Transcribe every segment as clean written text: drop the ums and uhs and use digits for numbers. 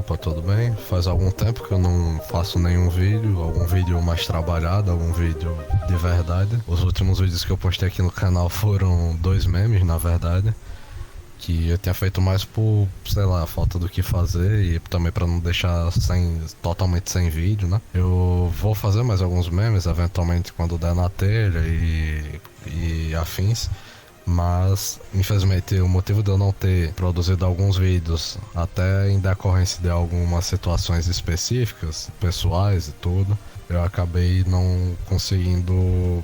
Opa, tudo bem? Faz algum tempo que eu não faço nenhum vídeo, algum vídeo mais trabalhado, algum vídeo de verdade. Os últimos vídeos que eu postei aqui no canal foram dois memes, na verdade, que eu tinha feito mais por, sei lá, falta do que fazer e também pra não deixar totalmente sem vídeo, né? Eu vou fazer mais alguns memes, eventualmente quando der na telha e afins. Mas, infelizmente, o motivo de eu não ter produzido alguns vídeos, até em decorrência de algumas situações específicas, pessoais e tudo, eu acabei não conseguindo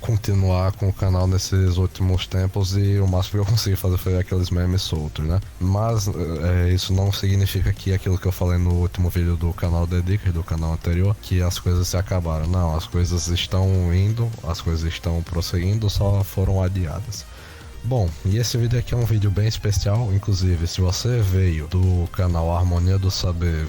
continuar com o canal nesses últimos tempos e o máximo que eu consegui fazer foi aqueles memes soltos, né? Mas isso não significa que aquilo que eu falei no último vídeo do canal The Dicas, do canal anterior, que as coisas se acabaram. Não, as coisas estão indo, as coisas estão prosseguindo, só foram adiadas. Bom, e esse vídeo aqui é um vídeo bem especial, inclusive se você veio do canal Harmonia do Saber,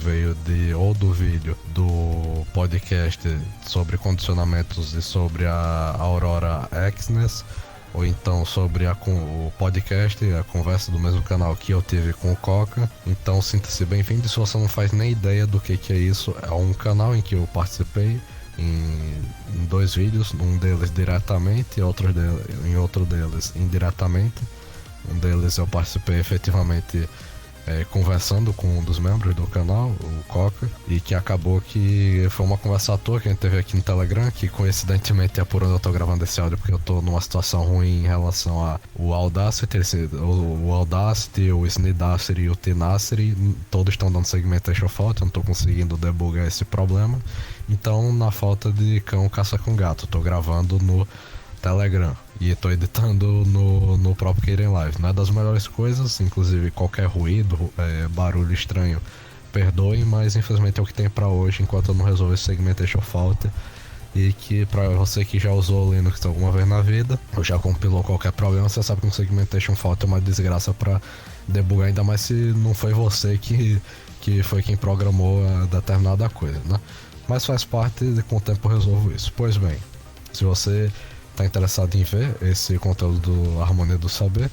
ou do vídeo do podcast sobre condicionamentos e sobre a Aurora Exness, ou então sobre o podcast, a conversa do mesmo canal que eu tive com o Coca, então sinta-se bem-vindo. Se você não faz nem ideia do que é isso, é um canal em que eu participei em dois vídeos, um deles diretamente e em outro deles indiretamente. Um deles eu participei efetivamente conversando com um dos membros do canal, o Coca, e que acabou que foi uma conversa à toa que a gente teve aqui no Telegram, que coincidentemente é por onde eu tô gravando esse áudio, porque eu tô numa situação ruim em relação ao Audacity, o Audacity, o Snidacity e o Tenacity, todos estão dando segmentation fault, eu não tô conseguindo debugar esse problema. Então, na falta de cão caça com gato, tô gravando no Telegram e tô editando no próprio Keiren Live. Não é das melhores coisas, inclusive qualquer ruído, barulho estranho, perdoem, mas infelizmente é o que tem pra hoje enquanto eu não resolver esse segmentation fault. E que pra você que já usou o Linux alguma vez na vida, ou já compilou qualquer problema, você sabe que um segmentation fault é uma desgraça pra debugar, ainda mais se não foi você que foi quem programou a determinada coisa, né? Mas faz parte e com o tempo eu resolvo isso. Pois bem, se você está interessado em ver esse conteúdo do Harmonia do Saber,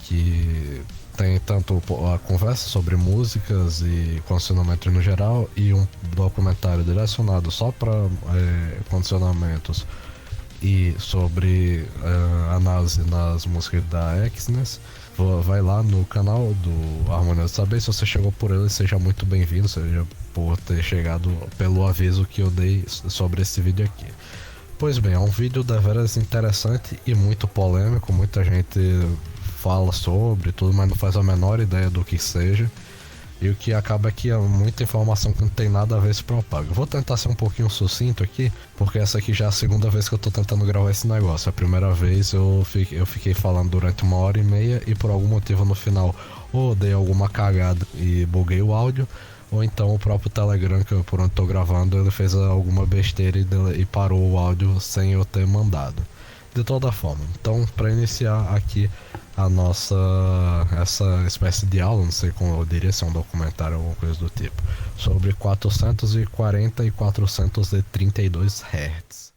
que tem tanto a conversa sobre músicas e condicionamentos no geral, e um documentário direcionado só para condicionamentos e sobre análise nas músicas da Exness, vai lá no canal do Harmonia do Saber. Se você chegou por ele, seja muito bem-vindo, seja por ter chegado pelo aviso que eu dei sobre esse vídeo aqui. Pois bem, é um vídeo deveras interessante e muito polêmico, muita gente fala sobre tudo, mas não faz a menor ideia do que seja. E o que acaba é que é muita informação que não tem nada a ver se propaga. Eu vou tentar ser um pouquinho sucinto aqui, porque essa aqui já é a segunda vez que eu tô tentando gravar esse negócio. A primeira vez eu fiquei falando durante 1h30 e por algum motivo no final ou dei alguma cagada e buguei o áudio, ou então o próprio Telegram, que por onde tô gravando, ele fez alguma besteira e parou o áudio sem eu ter mandado. De toda forma, então para iniciar aqui essa espécie de aula, não sei como eu diria, se é um documentário ou alguma coisa do tipo, sobre 440 e 432 Hz.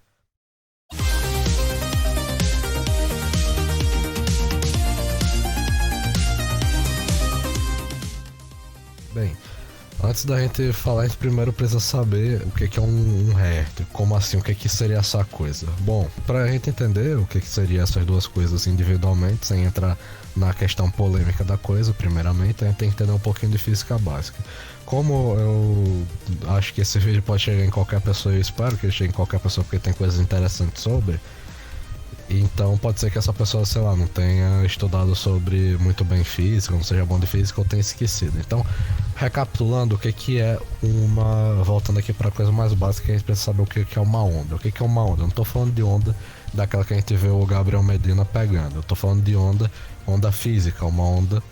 Bem, antes da gente falar, a gente primeiro precisa saber o que é um hertz, como assim, o que seria essa coisa. Bom, pra gente entender o que seria essas duas coisas individualmente, sem entrar na questão polêmica da coisa, primeiramente, a gente tem que entender um pouquinho de física básica. Como eu acho que esse vídeo pode chegar em qualquer pessoa, eu espero que ele chegue em qualquer pessoa porque tem coisas interessantes sobre, então pode ser que essa pessoa, sei lá, não tenha estudado sobre muito bem física, não seja bom de física ou tenha esquecido. Então, recapitulando, o que é voltando aqui para a coisa mais básica, a gente precisa saber o que é uma onda. O que é uma onda? Eu não estou falando de onda daquela que a gente vê o Gabriel Medina pegando. Eu estou falando de onda física, uma onda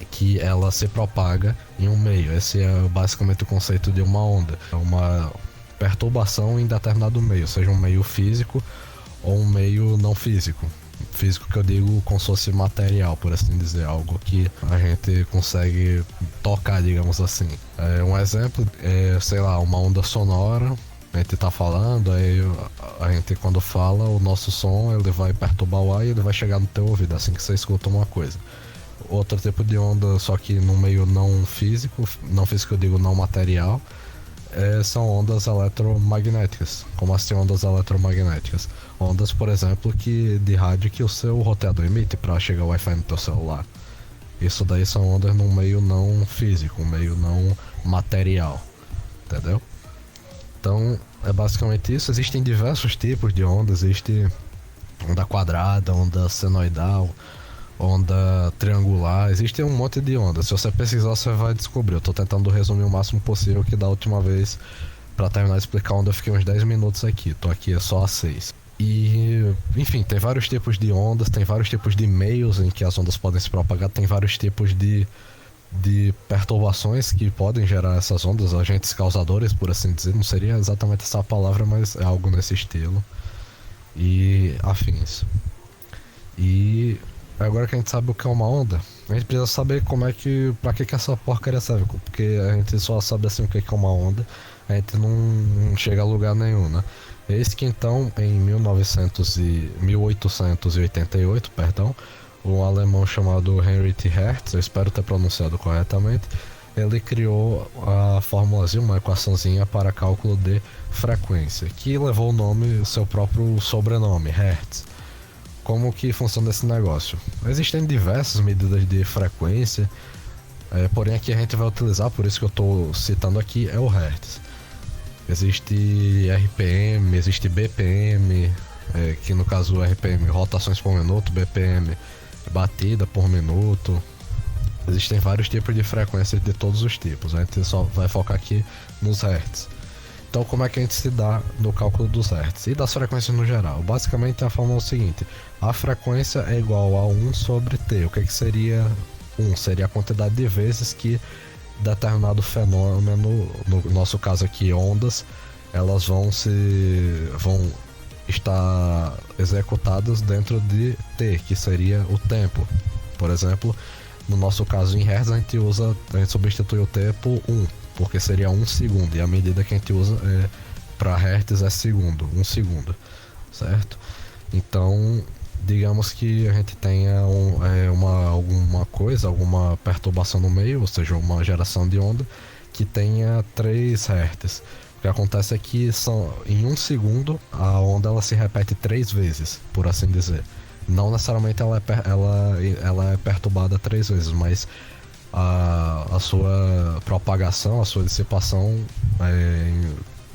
que ela se propaga em um meio. Esse é basicamente o conceito de uma onda. É uma perturbação em determinado meio, seja um meio físico ou um meio não físico. Físico que eu digo como se fosse material, por assim dizer, algo que a gente consegue tocar, digamos assim. Um exemplo é, sei lá, uma onda sonora. A gente tá falando, aí a gente quando fala, o nosso som ele vai perturbar o ar e ele vai chegar no teu ouvido assim que você escuta uma coisa. Outro tipo de onda, só que no meio não físico, não físico eu digo não material, são ondas eletromagnéticas. Como assim ondas eletromagnéticas? Ondas, por exemplo, de rádio que o seu roteador emite para chegar o Wi-Fi no teu celular. Isso daí são ondas no meio não físico, um meio não material, entendeu? Então é basicamente isso. Existem diversos tipos de ondas. Existe onda quadrada, onda senoidal, onda triangular, existe um monte de ondas. Se você pesquisar, você vai descobrir. Eu tô tentando resumir o máximo possível, que da última vez, pra terminar de explicar a onda, eu fiquei uns 10 minutos aqui. Tô aqui só a 6. E, enfim, tem vários tipos de ondas, tem vários tipos de meios em que as ondas podem se propagar, tem vários tipos de perturbações que podem gerar essas ondas, agentes causadores, por assim dizer. Não seria exatamente essa palavra, mas é algo nesse estilo. E afins. E agora que a gente sabe o que é uma onda, a gente precisa saber pra que essa porcaria serve, porque a gente só sabe assim o que é uma onda, a gente não chega a lugar nenhum, né? Eis que então, em 1888, perdão, um alemão chamado Heinrich Hertz, eu espero ter pronunciado corretamente, ele criou a formulazinha, uma equaçãozinha para cálculo de frequência, que levou o nome, seu próprio sobrenome, Hertz. Como que funciona esse negócio? Existem diversas medidas de frequência, porém aqui a gente vai utilizar, por isso que eu estou citando aqui, é o Hertz. Existe RPM, existe BPM, que no caso RPM, rotações por minuto, BPM, batida por minuto. Existem vários tipos de frequências de todos os tipos, a gente só vai focar aqui nos Hertz. Então, como é que a gente se dá no cálculo dos Hertz e das frequências no geral? Basicamente, a fórmula é o seguinte: a frequência é igual a 1 sobre T. O que seria 1? Seria a quantidade de vezes que determinado fenômeno, no nosso caso aqui, ondas, elas vão estar executadas dentro de T, que seria o tempo. Por exemplo, no nosso caso em Hertz, a gente substitui o T por 1. Porque seria 1 segundo, e a medida que a gente usa para Hertz é segundo, 1 segundo, certo? Então, digamos que a gente tenha alguma perturbação no meio, ou seja, uma geração de onda que tenha 3 Hertz. O que acontece é que em 1 segundo a onda ela se repete 3 vezes, por assim dizer. Não necessariamente ela é perturbada 3 vezes, mas a sua propagação, a sua dissipação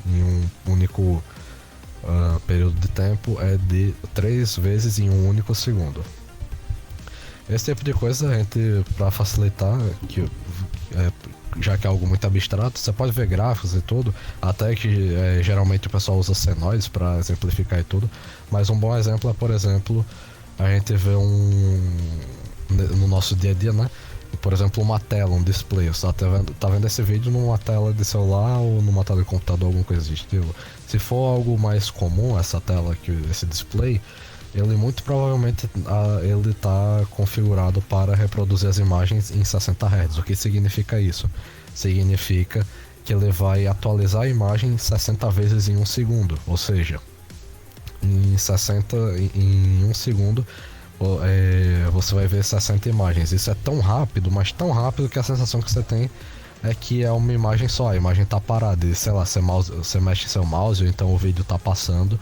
em um único período de tempo é de 3 vezes em um único segundo. Esse tipo de coisa, a gente, para facilitar, já que é algo muito abstrato, você pode ver gráficos e tudo, até que geralmente o pessoal usa senoides para exemplificar e tudo, mas um bom exemplo é, por exemplo, a gente vê no nosso dia a dia, né? Por exemplo, uma tela, um display. Você tá vendo esse vídeo numa tela de celular ou numa tela de computador, alguma coisa desse estilo. Se for algo mais comum, essa tela aqui, esse display, ele muito provavelmente ele tá configurado para reproduzir as imagens em 60 Hz. O que significa isso? Significa que ele vai atualizar a imagem 60 vezes em 1 segundo. Ou seja, em 1 segundo você vai ver 60 imagens. Isso é tão rápido, mas tão rápido que a sensação que você tem é que é uma imagem só, a imagem tá parada e sei lá, você mexe seu mouse ou então o vídeo tá passando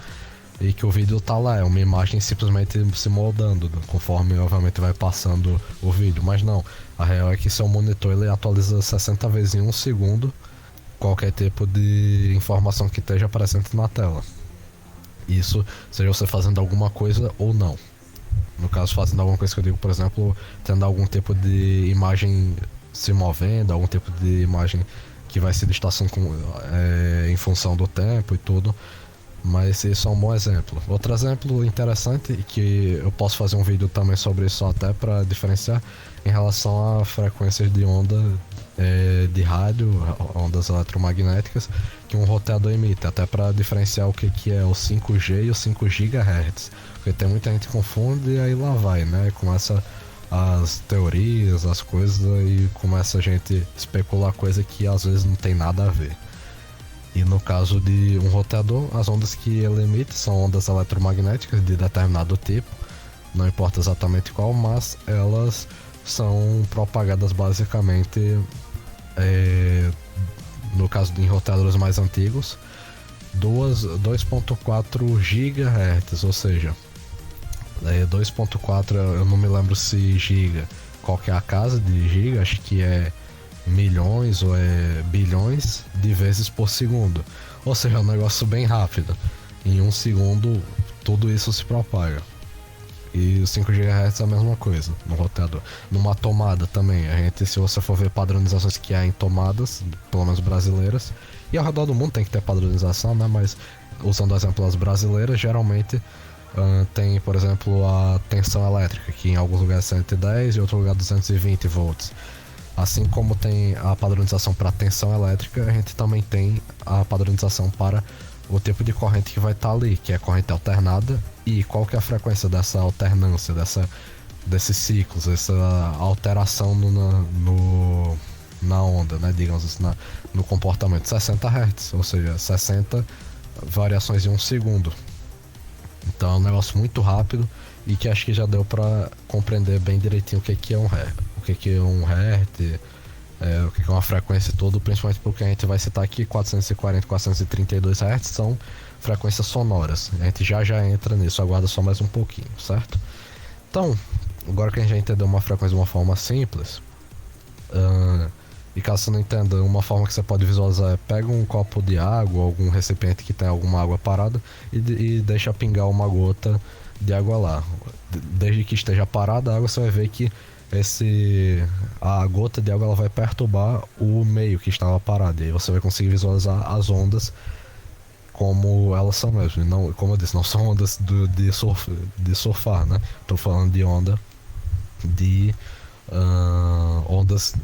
e que o vídeo tá lá, é uma imagem simplesmente se moldando conforme obviamente vai passando o vídeo, mas não, a real é que seu monitor ele atualiza 60 vezes em 1 segundo qualquer tipo de informação que esteja presente na tela. Isso seja você fazendo alguma coisa ou não. No caso, fazendo alguma coisa que eu digo, por exemplo, tendo algum tipo de imagem se movendo, algum tipo de imagem que vai se distorcendo em função do tempo e tudo. Mas isso é um bom exemplo. Outro exemplo interessante, que eu posso fazer um vídeo também sobre isso até para diferenciar, em relação a frequências de onda de rádio, ondas eletromagnéticas, que um roteador emite, até para diferenciar o que é o 5G e o 5 GHz. Porque tem muita gente que confunde e aí lá vai, né? Começa as teorias, as coisas, e começa a gente especular coisa que às vezes não tem nada a ver. E no caso de um roteador, as ondas que ele emite são ondas eletromagnéticas de determinado tipo, não importa exatamente qual, mas elas são propagadas basicamente, no caso de roteadores mais antigos, 2.4 GHz, ou seja, 2.4, eu não me lembro se giga, qual que é a casa de giga, acho que é milhões ou é bilhões de vezes por segundo, ou seja, é um negócio bem rápido. Em um segundo tudo isso se propaga. E o 5 GHz é a mesma coisa no roteador. Numa tomada também, a gente, se você for ver padronizações que há em tomadas, pelo menos brasileiras, e ao redor do mundo tem que ter padronização, né? Mas usando o exemplo das brasileiras, geralmente tem, por exemplo, a tensão elétrica, que em alguns lugares é 110 e em outro lugar 220 volts. Assim como tem a padronização para tensão elétrica, a gente também tem a padronização para o tipo de corrente que vai estar ali, que é a corrente alternada, e qual que é a frequência dessa alternância, desses ciclos, essa alteração na onda, né, digamos assim, no comportamento. 60 Hz, ou seja, 60 variações em um segundo. Então é um negócio muito rápido e que acho que já deu para compreender bem direitinho o que é um Hertz, o que é um Hertz, o que é uma frequência e tudo, principalmente porque a gente vai citar aqui 440 e 432 Hz são frequências sonoras. A gente já entra nisso, aguarda só mais um pouquinho, certo? Então, agora que a gente já entendeu uma frequência de uma forma simples, e caso você não entenda, uma forma que você pode visualizar é pega um copo de água, algum recipiente que tem alguma água parada e deixa pingar uma gota de água lá. Desde que esteja parada a água, você vai ver que a gota de água ela vai perturbar o meio que estava parado, e aí você vai conseguir visualizar as ondas como elas são mesmo. Não, como eu disse, não são ondas de surfar, né? Estou falando de ondas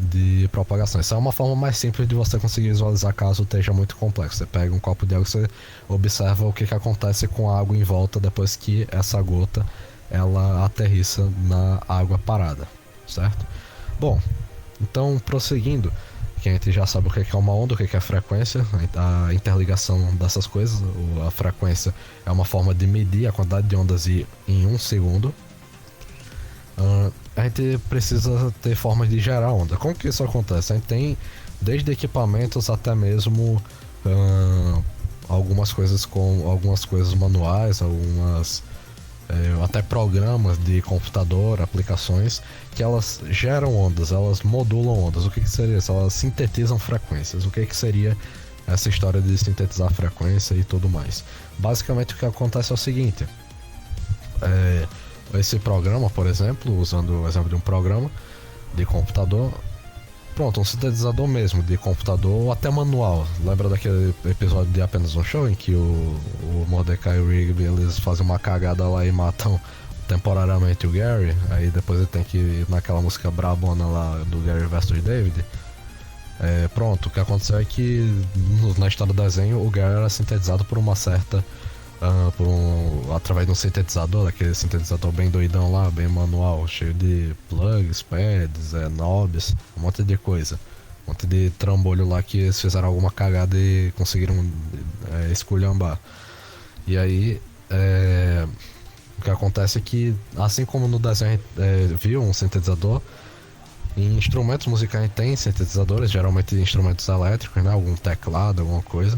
de propagação. Essa é uma forma mais simples de você conseguir visualizar caso esteja muito complexo. Você pega um copo de água e você observa o que acontece com a água em volta depois que essa gota ela aterrissa na água parada, certo? Bom, então prosseguindo, que a gente já sabe o que é uma onda, o que é frequência, a interligação dessas coisas. A frequência é uma forma de medir a quantidade de ondas em um segundo. A gente precisa ter formas de gerar onda. Como que isso acontece? A gente tem desde equipamentos até mesmo algumas coisas manuais, até programas de computador, aplicações que elas geram ondas, elas modulam ondas. O que seria isso? Elas sintetizam frequências. O que seria essa história de sintetizar frequência e tudo mais? Basicamente o que acontece é o seguinte: esse programa, por exemplo, usando o exemplo de um programa de computador, pronto, um sintetizador mesmo de computador ou até manual. Lembra daquele episódio de Apenas um Show em que o Mordecai e o Rigby eles fazem uma cagada lá e matam temporariamente o Gary, aí depois ele tem que ir naquela música brabona lá do Gary vs David. Pronto, o que aconteceu é que na história do desenho o Gary era sintetizado por uma certa através de um sintetizador, aquele sintetizador bem doidão lá, bem manual, cheio de plugs, pads, knobs, um monte de coisa, um monte de trambolho lá que eles fizeram alguma cagada e conseguiram esculhambar. E aí o que acontece é que, assim como no desenho viu um sintetizador, em instrumentos musicais tem sintetizadores, geralmente instrumentos elétricos, né, algum teclado, alguma coisa.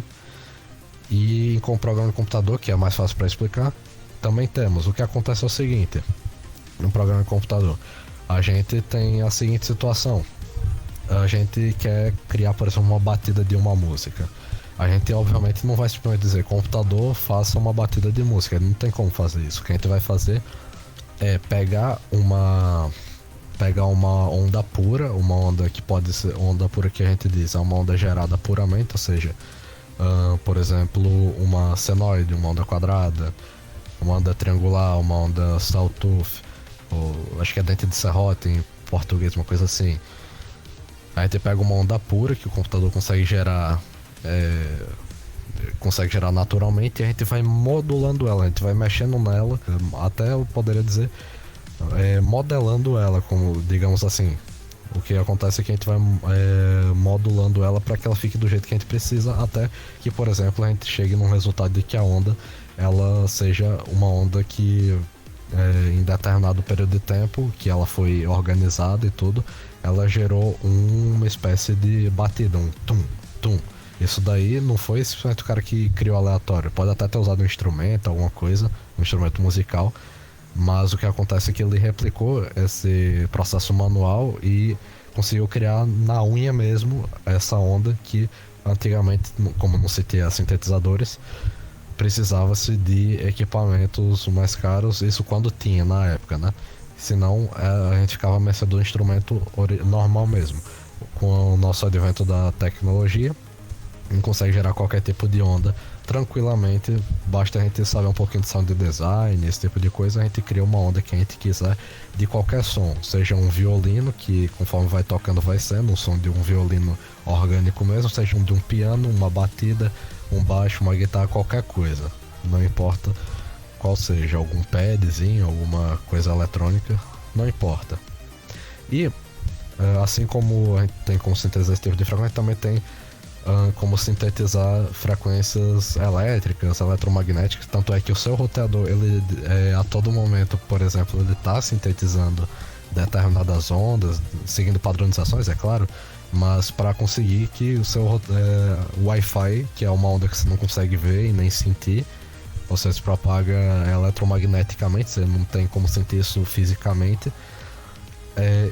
E com o programa de computador, que é mais fácil para explicar, também temos. O que acontece é o seguinte: no programa de computador a gente tem a seguinte situação: a gente quer criar, por exemplo, uma batida de uma música. A gente obviamente não vai simplesmente dizer computador faça uma batida de música, não tem como fazer isso. O que a gente vai fazer é pegar uma onda pura, uma onda que pode ser onda pura, que a gente diz é uma onda gerada puramente, ou seja, por exemplo, uma senoide, uma onda quadrada, uma onda triangular, uma onda sawtooth, ou acho que é dente de serrote em português, uma coisa assim. A gente pega uma onda pura que o computador consegue gerar naturalmente, e a gente vai modulando ela, a gente vai mexendo nela, até eu poderia dizer modelando ela, como digamos assim. O que acontece é que a gente vai modulando ela para que ela fique do jeito que a gente precisa, até que, por exemplo, a gente chegue num resultado de que a onda ela seja uma onda que em determinado período de tempo que ela foi organizada e tudo, ela gerou uma espécie de batida, um tum, tum. Isso daí não foi simplesmente o cara que criou aleatório. Pode até ter usado um instrumento, alguma coisa, um instrumento musical, mas o que acontece é que ele replicou esse processo manual e conseguiu criar na unha mesmo essa onda que antigamente, como não se tinha sintetizadores, precisava-se de equipamentos mais caros, isso quando tinha na época, né? Senão a gente ficava à mercê do instrumento normal mesmo. Com o nosso advento da tecnologia, a gente consegue gerar qualquer tipo de onda tranquilamente, basta a gente saber um pouquinho de sound design, esse tipo de coisa, a gente cria uma onda que a gente quiser de qualquer som, seja um violino, que conforme vai tocando vai sendo um som de um violino orgânico mesmo, seja um de um piano, uma batida, um baixo, uma guitarra, qualquer coisa, não importa qual seja, algum padzinho, alguma coisa eletrônica, não importa. E assim como a gente tem como sintetizar esse tipo de frequência, também tem como sintetizar frequências elétricas, eletromagnéticas, tanto é que o seu roteador, ele a todo momento, por exemplo, ele está sintetizando determinadas ondas, seguindo padronizações, é claro, mas para conseguir que o seu Wi-Fi, que é uma onda que você não consegue ver e nem sentir, você se propaga eletromagneticamente, você não tem como sentir isso fisicamente,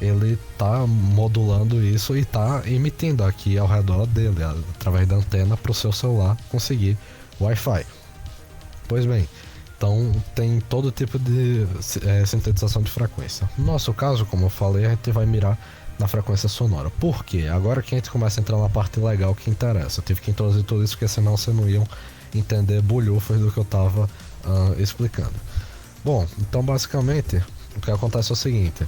ele tá modulando isso e tá emitindo aqui ao redor dele, através da antena, para o seu celular conseguir Wi-Fi. Pois bem, então tem todo tipo de sintetização de frequência. No nosso caso, como eu falei, a gente vai mirar na frequência sonora. Por quê? Agora que a gente começa a entrar na parte legal que interessa. Eu tive que introduzir tudo isso porque senão vocês não iam entender bolhufas do que eu tava explicando. Bom, então basicamente o que acontece é o seguinte: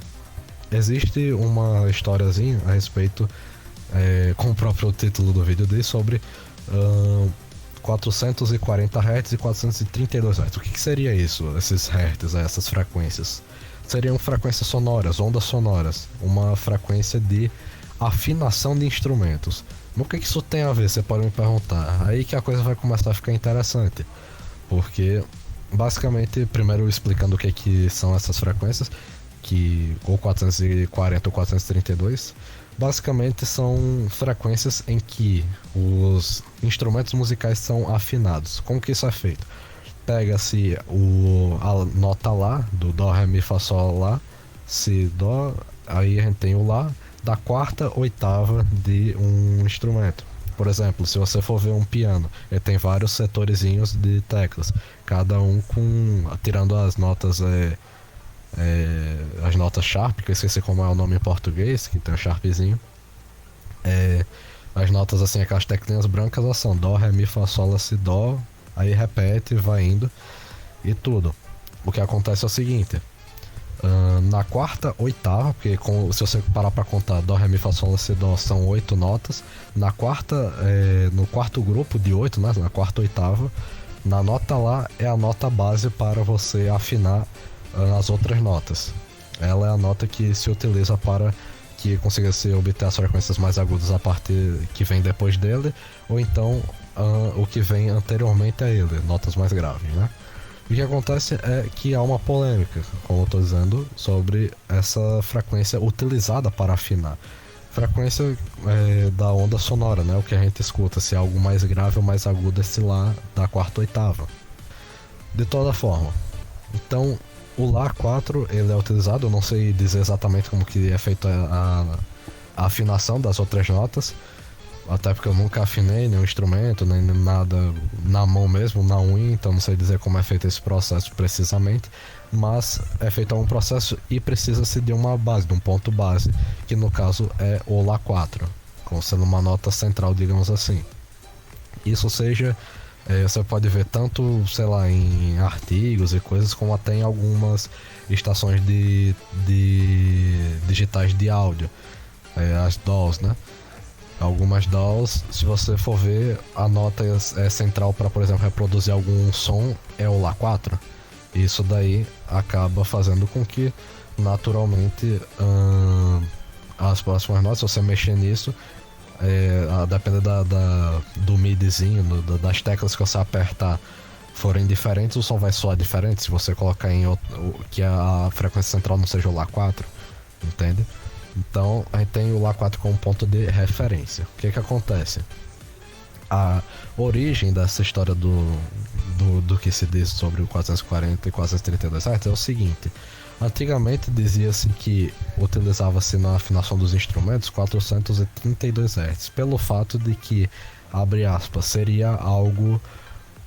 existe uma historiazinha a respeito, com o próprio título do vídeo diz, sobre 440 Hz e 432 Hz. O que seria isso, esses Hz, essas frequências? Seriam frequências sonoras, ondas sonoras, uma frequência de afinação de instrumentos. No que isso tem a ver, você pode me perguntar. Aí que a coisa vai começar a ficar interessante, porque basicamente, primeiro explicando o que são essas frequências, que ou 440 ou 432, basicamente são frequências em que os instrumentos musicais são afinados. Como que isso é feito? Pega-se a nota Lá, do Dó, Ré, Mi, Fá, Sol, Lá, Si, Dó, aí a gente tem o Lá, da quarta oitava de um instrumento. Por exemplo, se você for ver um piano, ele tem vários setorezinhos de teclas, cada um tirando as notas as notas Sharp, que eu esqueci como é o nome em português, que tem um Sharpzinho. As notas assim, aquelas teclinhas brancas, elas são Dó, Ré, Mi, Fá, Sol, Lá, Si, Dó, aí repete, vai indo e tudo. O que acontece é o seguinte: na quarta oitava, porque se você parar pra contar Dó, Ré, Mi, Fá, Sol, Lá, Si, Dó, são 8 notas. Na quarta, no quarto grupo de 8, né, na quarta oitava, na nota Lá é a nota base para você afinar as outras notas. Ela é a nota que se utiliza para que consiga se obter as frequências mais agudas a partir que vem depois dele, ou então o que vem anteriormente a ele, notas mais graves, né? O que acontece é que há uma polêmica, como eu estou dizendo, sobre essa frequência utilizada para afinar. Frequência da onda sonora, né? O que a gente escuta, se é algo mais grave ou mais agudo, esse Lá da quarta oitava. De toda forma, então o Lá 4 ele é utilizado, eu não sei dizer exatamente como que é feita a afinação das outras notas, até porque eu nunca afinei nenhum instrumento, nem nada na mão mesmo, na unha, então não sei dizer como é feito esse processo precisamente, mas é feito um processo e precisa-se de uma base, de um ponto base, que no caso é o Lá 4, como sendo uma nota central, digamos assim. Isso seja, você pode ver tanto, sei lá, em artigos e coisas, como até em algumas estações de digitais de áudio, as DAWs, né? Algumas DAWs, se você for ver, a nota central para, por exemplo, reproduzir algum som é o Lá 4. Isso daí acaba fazendo com que, naturalmente, as próximas notas, se você mexer nisso, depende do midzinho, das teclas que você apertar forem diferentes, o som vai soar diferente se você colocar em que a frequência central não seja o Lá4, entende? Então a gente tem o Lá4 como ponto de referência. O que acontece? A origem dessa história do que se diz sobre o 440 e 432 Hz é o seguinte: antigamente dizia-se que utilizava-se na afinação dos instrumentos 432 Hz, pelo fato de que, abre aspas, seria algo,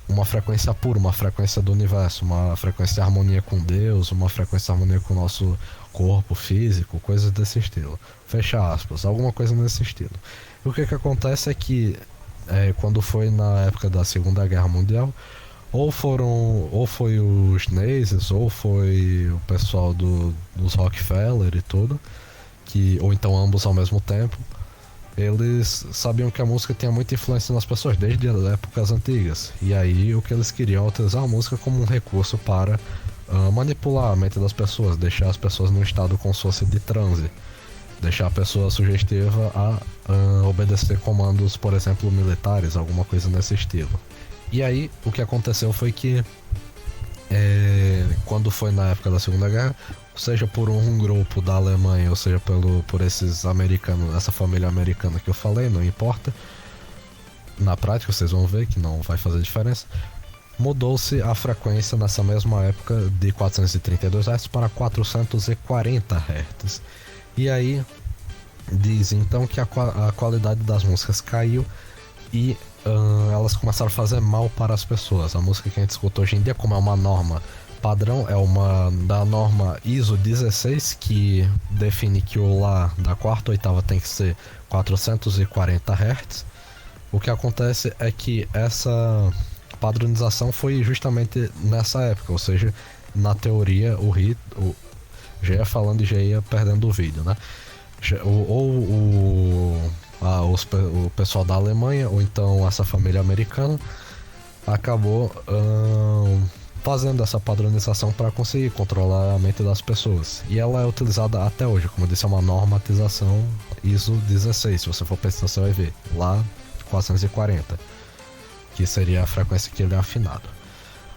uma frequência pura, uma frequência do universo, uma frequência de harmonia com Deus, uma frequência de harmonia com o nosso corpo físico, coisas desse estilo. Fecha aspas, alguma coisa nesse estilo. E o que acontece é que quando foi na época da Segunda Guerra Mundial, ou foi os nazis, ou foi o pessoal dos Rockefeller e tudo, ou então ambos ao mesmo tempo, eles sabiam que a música tinha muita influência nas pessoas desde as épocas antigas, e aí o que eles queriam é utilizar a música como um recurso para manipular a mente das pessoas, deixar as pessoas num estado como se fosse de transe, deixar a pessoa sugestiva a obedecer comandos, por exemplo, militares, alguma coisa nesse estilo. E aí, o que aconteceu foi que, quando foi na época da Segunda Guerra, seja por um grupo da Alemanha, ou seja por esses americanos, essa família americana que eu falei, não importa, na prática vocês vão ver que não vai fazer diferença, mudou-se a frequência nessa mesma época de 432 Hz para 440 Hz. E aí diz então que a qualidade das músicas caiu e elas começaram a fazer mal para as pessoas. A música que a gente escuta hoje em dia, como é uma norma padrão, é uma da norma ISO 16, que define que o Lá da quarta oitava tem que ser 440 Hz. O que acontece é que essa padronização foi justamente nessa época, ou seja, na teoria já ia falando e já ia perdendo o vídeo, né? O pessoal da Alemanha, ou então essa família americana, acabou fazendo essa padronização para conseguir controlar a mente das pessoas. E ela é utilizada até hoje, como eu disse, é uma normatização ISO 16. Se você for pesquisar, você vai ver lá 440, que seria a frequência que ele é afinado.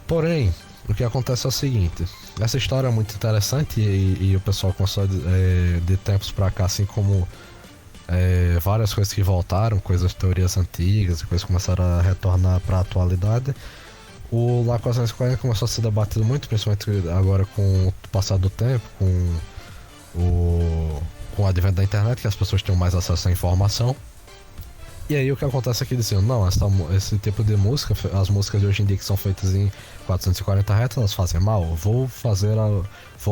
Porém, o que acontece é o seguinte: essa história é muito interessante e o pessoal começou de tempos pra cá, assim como várias coisas que voltaram, teorias antigas, coisas começaram a retornar pra atualidade. O Lá 440 começou a ser debatido muito, principalmente agora com o passar do tempo, com o advento da internet, que as pessoas têm mais acesso à informação. E aí o que acontece é que diziam, não, esse tipo de música, as músicas de hoje em dia que são feitas em 440 Hz, elas fazem mal. Vou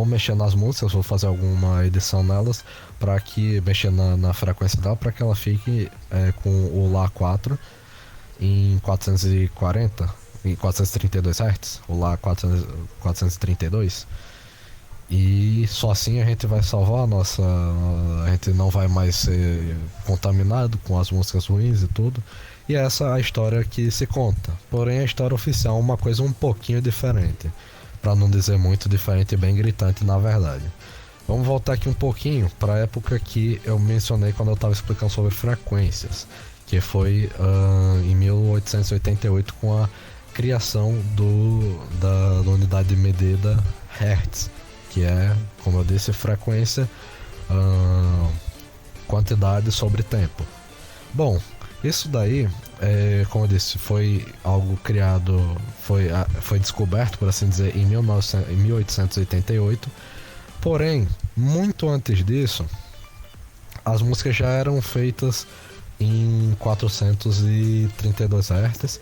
mexer nas músicas, vou fazer alguma edição nelas para que mexer na frequência dela, para que ela fique com o Lá 4 em 432 Hz, o Lá 432. E só assim a gente vai salvar a gente não vai mais ser contaminado com as músicas ruins e tudo. E essa é a história que se conta. Porém, a história oficial é uma coisa um pouquinho diferente, para não dizer muito diferente e bem gritante, na verdade. Vamos voltar aqui um pouquinho para a época que eu mencionei quando eu estava explicando sobre frequências, que foi em 1888, com a criação da unidade de medida Hertz, que é, como eu disse, frequência, quantidade sobre tempo. Bom, isso daí, como eu disse, foi algo criado, foi descoberto, por assim dizer, em 1888. Porém, muito antes disso, as músicas já eram feitas em 432 Hz.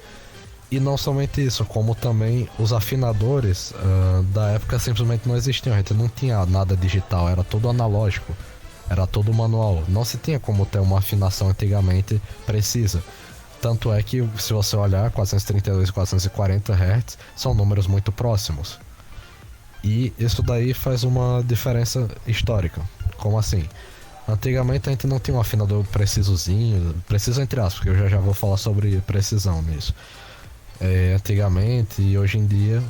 E não somente isso, como também os afinadores da época simplesmente não existiam. A gente não tinha nada digital, era tudo analógico, era tudo manual. Não se tinha como ter uma afinação antigamente precisa. Tanto é que, se você olhar, 432 e 440 Hz são números muito próximos. E isso daí faz uma diferença histórica. Como assim? Antigamente a gente não tinha um afinador precisozinho, preciso entre aspas, porque eu já vou falar sobre precisão nisso. Antigamente e hoje em dia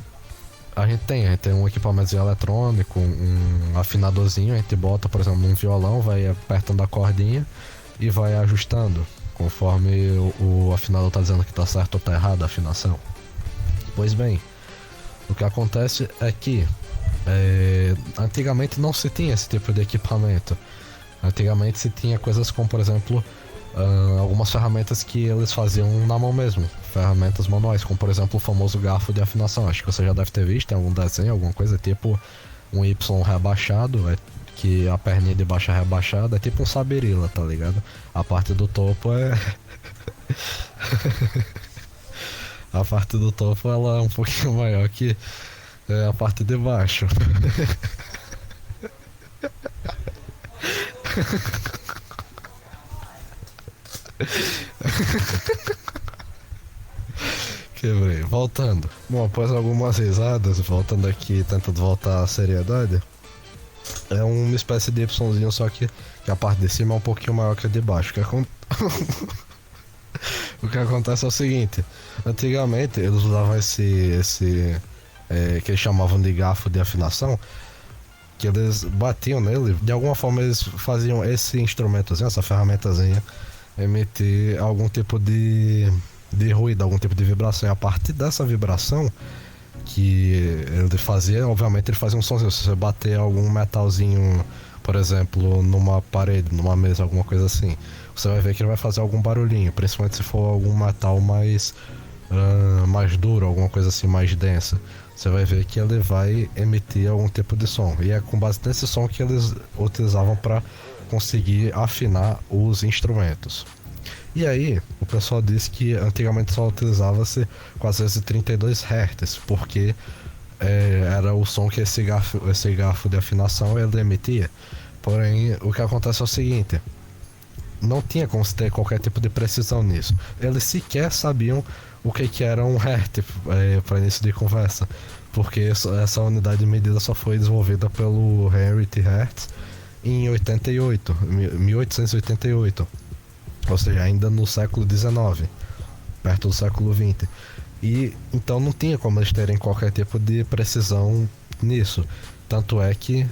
a gente tem um equipamento eletrônico, um afinadorzinho, a gente bota, por exemplo, num violão, vai apertando a cordinha e vai ajustando conforme o afinador tá dizendo que tá certo ou tá errado a afinação. Pois bem, o que acontece é que antigamente não se tinha esse tipo de equipamento. Antigamente se tinha coisas como, por exemplo, algumas ferramentas que eles faziam na mão mesmo, ferramentas manuais, como por exemplo o famoso garfo de afinação. Acho que você já deve ter visto em algum desenho, alguma coisa tipo um Y rebaixado, que a perninha de baixo é rebaixada, é tipo um sabirila, tá ligado? A parte do topo é a parte do topo ela é um pouquinho maior que a parte de baixo. Quebrei. Voltando. Bom, após algumas risadas, voltando aqui, tentando voltar à seriedade, é uma espécie de Yzinho, só que a parte de cima é um pouquinho maior que a de baixo. O que acontece é o seguinte: antigamente eles usavam esse que eles chamavam de garfo de afinação, que eles batiam nele, de alguma forma eles faziam esse instrumentozinho, essa ferramentazinha, emitir algum tipo de ruído, algum tipo de vibração. E a partir dessa vibração que ele fazia, obviamente ele fazia um somzinho. Se você bater algum metalzinho, por exemplo, numa parede, numa mesa, alguma coisa assim, você vai ver que ele vai fazer algum barulhinho, principalmente se for algum metal mais duro, alguma coisa assim mais densa. Você vai ver que ele vai emitir algum tipo de som. E é com base nesse som que eles utilizavam para conseguir afinar os instrumentos. E aí, o pessoal disse que antigamente só utilizava-se 432 Hz, porque era o som que esse garfo de afinação ele emitia. Porém, o que acontece é o seguinte: não tinha como se ter qualquer tipo de precisão nisso. Eles sequer sabiam o que era um Hertz para início de conversa, porque essa unidade de medida só foi desenvolvida pelo Heinrich Hertz em 1888, ou seja, ainda no século XIX, perto do século XX. E então não tinha como eles terem qualquer tipo de precisão nisso. Tanto é que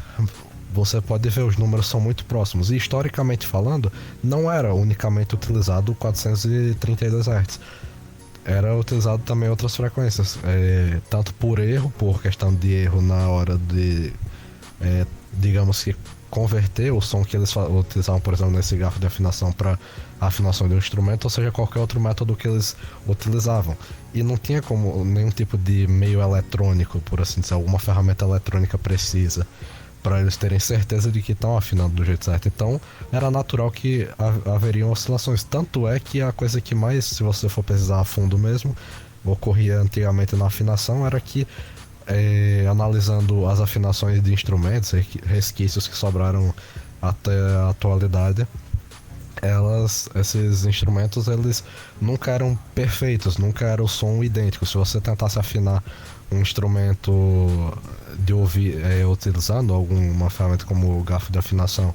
você pode ver, os números são muito próximos. E historicamente falando, não era unicamente utilizado 432 Hz. Era utilizado também outras frequências, tanto por erro, por questão de erro na hora de, digamos que, converter o som que eles utilizavam, por exemplo, nesse garfo de afinação para a afinação de um instrumento, ou seja, qualquer outro método que eles utilizavam. E não tinha como nenhum tipo de meio eletrônico, por assim dizer, alguma ferramenta eletrônica precisa para eles terem certeza de que estão afinando do jeito certo. Então era natural que haveriam oscilações. Tanto é que a coisa que mais, se você for pesquisar a fundo mesmo, ocorria antigamente na afinação era que, analisando as afinações de instrumentos, resquícios que sobraram até a atualidade, esses instrumentos eles nunca eram perfeitos, nunca era o som idêntico. Se você tentasse afinar um instrumento de ouvir utilizando alguma ferramenta como o garfo de afinação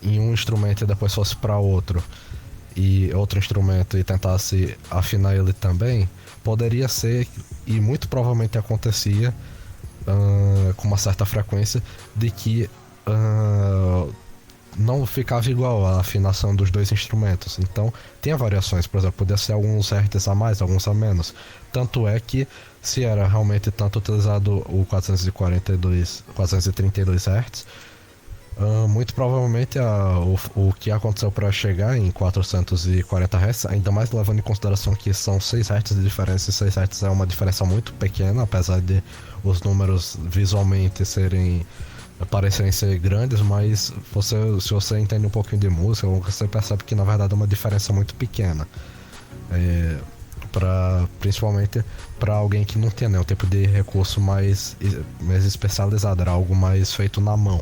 em um instrumento e depois fosse para outro instrumento e tentasse afinar ele também, poderia ser, e muito provavelmente acontecia com uma certa frequência, de que não ficava igual a afinação dos dois instrumentos. Então tinha variações, por exemplo, podia ser alguns hertz a mais, alguns a menos. Tanto é que, se era realmente tanto utilizado o 432 Hz, muito provavelmente o que aconteceu para chegar em 440 Hz, ainda mais levando em consideração que são 6 Hz de diferença, e 6 Hz é uma diferença muito pequena, apesar de os números visualmente parecerem ser grandes, mas se você entende um pouquinho de música, você percebe que na verdade é uma diferença muito pequena, principalmente para alguém que não tinha nenhum tipo de recurso mais especializado, era algo mais feito na mão.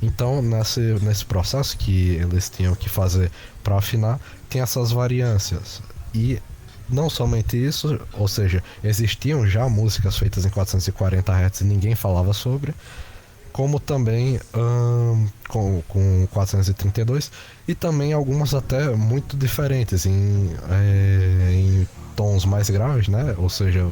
Então nesse processo que eles tinham que fazer para afinar, tem essas variâncias. E não somente isso, ou seja, existiam já músicas feitas em 440 Hz e ninguém falava sobre, como também com 432, e também algumas até muito diferentes em tons mais graves, né? Ou seja,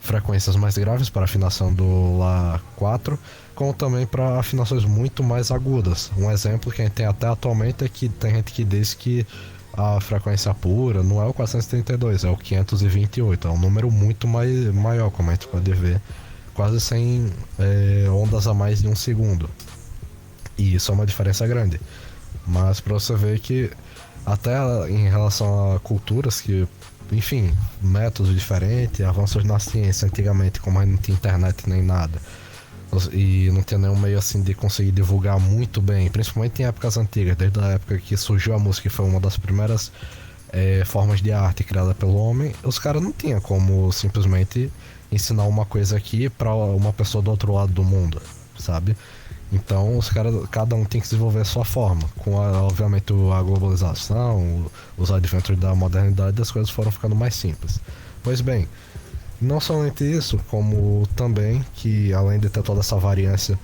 frequências mais graves para afinação do Lá 4, como também para afinações muito mais agudas. Um exemplo que a gente tem até atualmente é que tem gente que diz que a frequência pura não é o 432, é o 528. É um número muito maior, como a gente pode ver, quase 100 ondas a mais de um segundo. E isso é uma diferença grande. Mas pra você ver que até em relação a culturas que, enfim, métodos diferentes, avanços na ciência, antigamente, como a gente não tinha internet nem nada, e não tinha nenhum meio assim de conseguir divulgar muito bem, principalmente em épocas antigas, desde a época que surgiu a música, que foi uma das primeiras formas de arte criada pelo homem, os caras não tinham como simplesmente ensinar uma coisa aqui pra uma pessoa do outro lado do mundo, sabe? Então os caras, cada um tem que desenvolver a sua forma. Com obviamente a globalização, os adventos da modernidade, as coisas foram ficando mais simples. Pois bem, não somente isso, como também que além de ter toda essa variância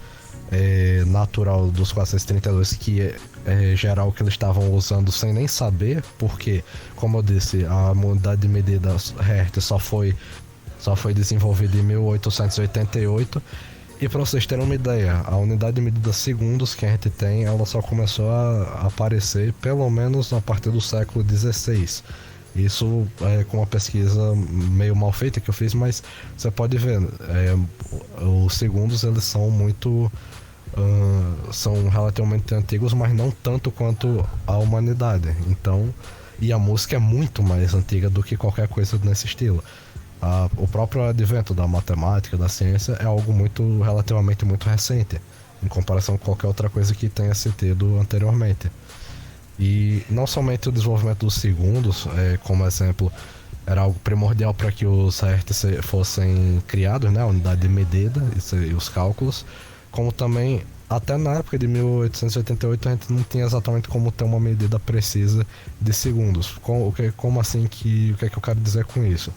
natural dos 432, que é geral que eles estavam usando sem nem saber, porque, como eu disse, a unidade de medida Hertz só foi desenvolvida em 1888. E para vocês terem uma ideia, a unidade de medida segundos que a gente tem, ela só começou a aparecer pelo menos a partir do século XVI. Isso é com uma pesquisa meio mal feita que eu fiz, mas você pode ver, os segundos eles são muito... são relativamente antigos, mas não tanto quanto a humanidade. Então, e a música é muito mais antiga do que qualquer coisa nesse estilo. O próprio advento da matemática, da ciência, é algo relativamente muito recente, em comparação com qualquer outra coisa que tenha se tido anteriormente. E não somente o desenvolvimento dos segundos, como exemplo, era algo primordial para que os hertz fossem criados, né, a unidade de medida e os cálculos, como também, até na época de 1888, a gente não tinha exatamente como ter uma medida precisa de segundos. Como assim, o que é que eu quero dizer com isso?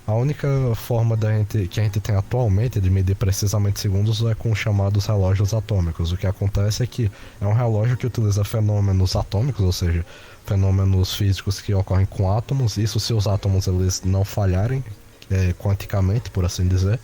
A única forma que a gente tem atualmente de medir precisamente segundos é com os chamados relógios atômicos. O que acontece é que é um relógio que utiliza fenômenos atômicos, ou seja, fenômenos físicos que ocorrem com átomos. Isso se os átomos eles não falharem quanticamente, por assim dizer,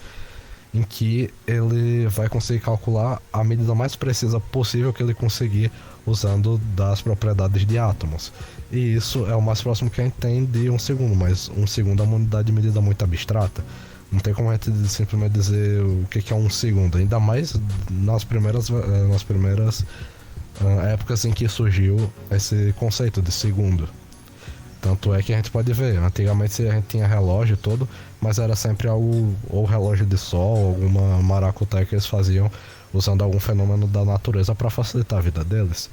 em que ele vai conseguir calcular a medida mais precisa possível que ele conseguir usando das propriedades de átomos. E isso é o mais próximo que a gente tem de um segundo, mas um segundo é uma unidade de medida muito abstrata. Não tem como a gente simplesmente dizer o que é um segundo, ainda mais nas primeiras épocas em que surgiu esse conceito de segundo. Tanto é que a gente pode ver, antigamente a gente tinha relógio e tudo, mas era sempre algo, ou relógio de sol, alguma maracutaia que eles faziam usando algum fenômeno da natureza para facilitar a vida deles.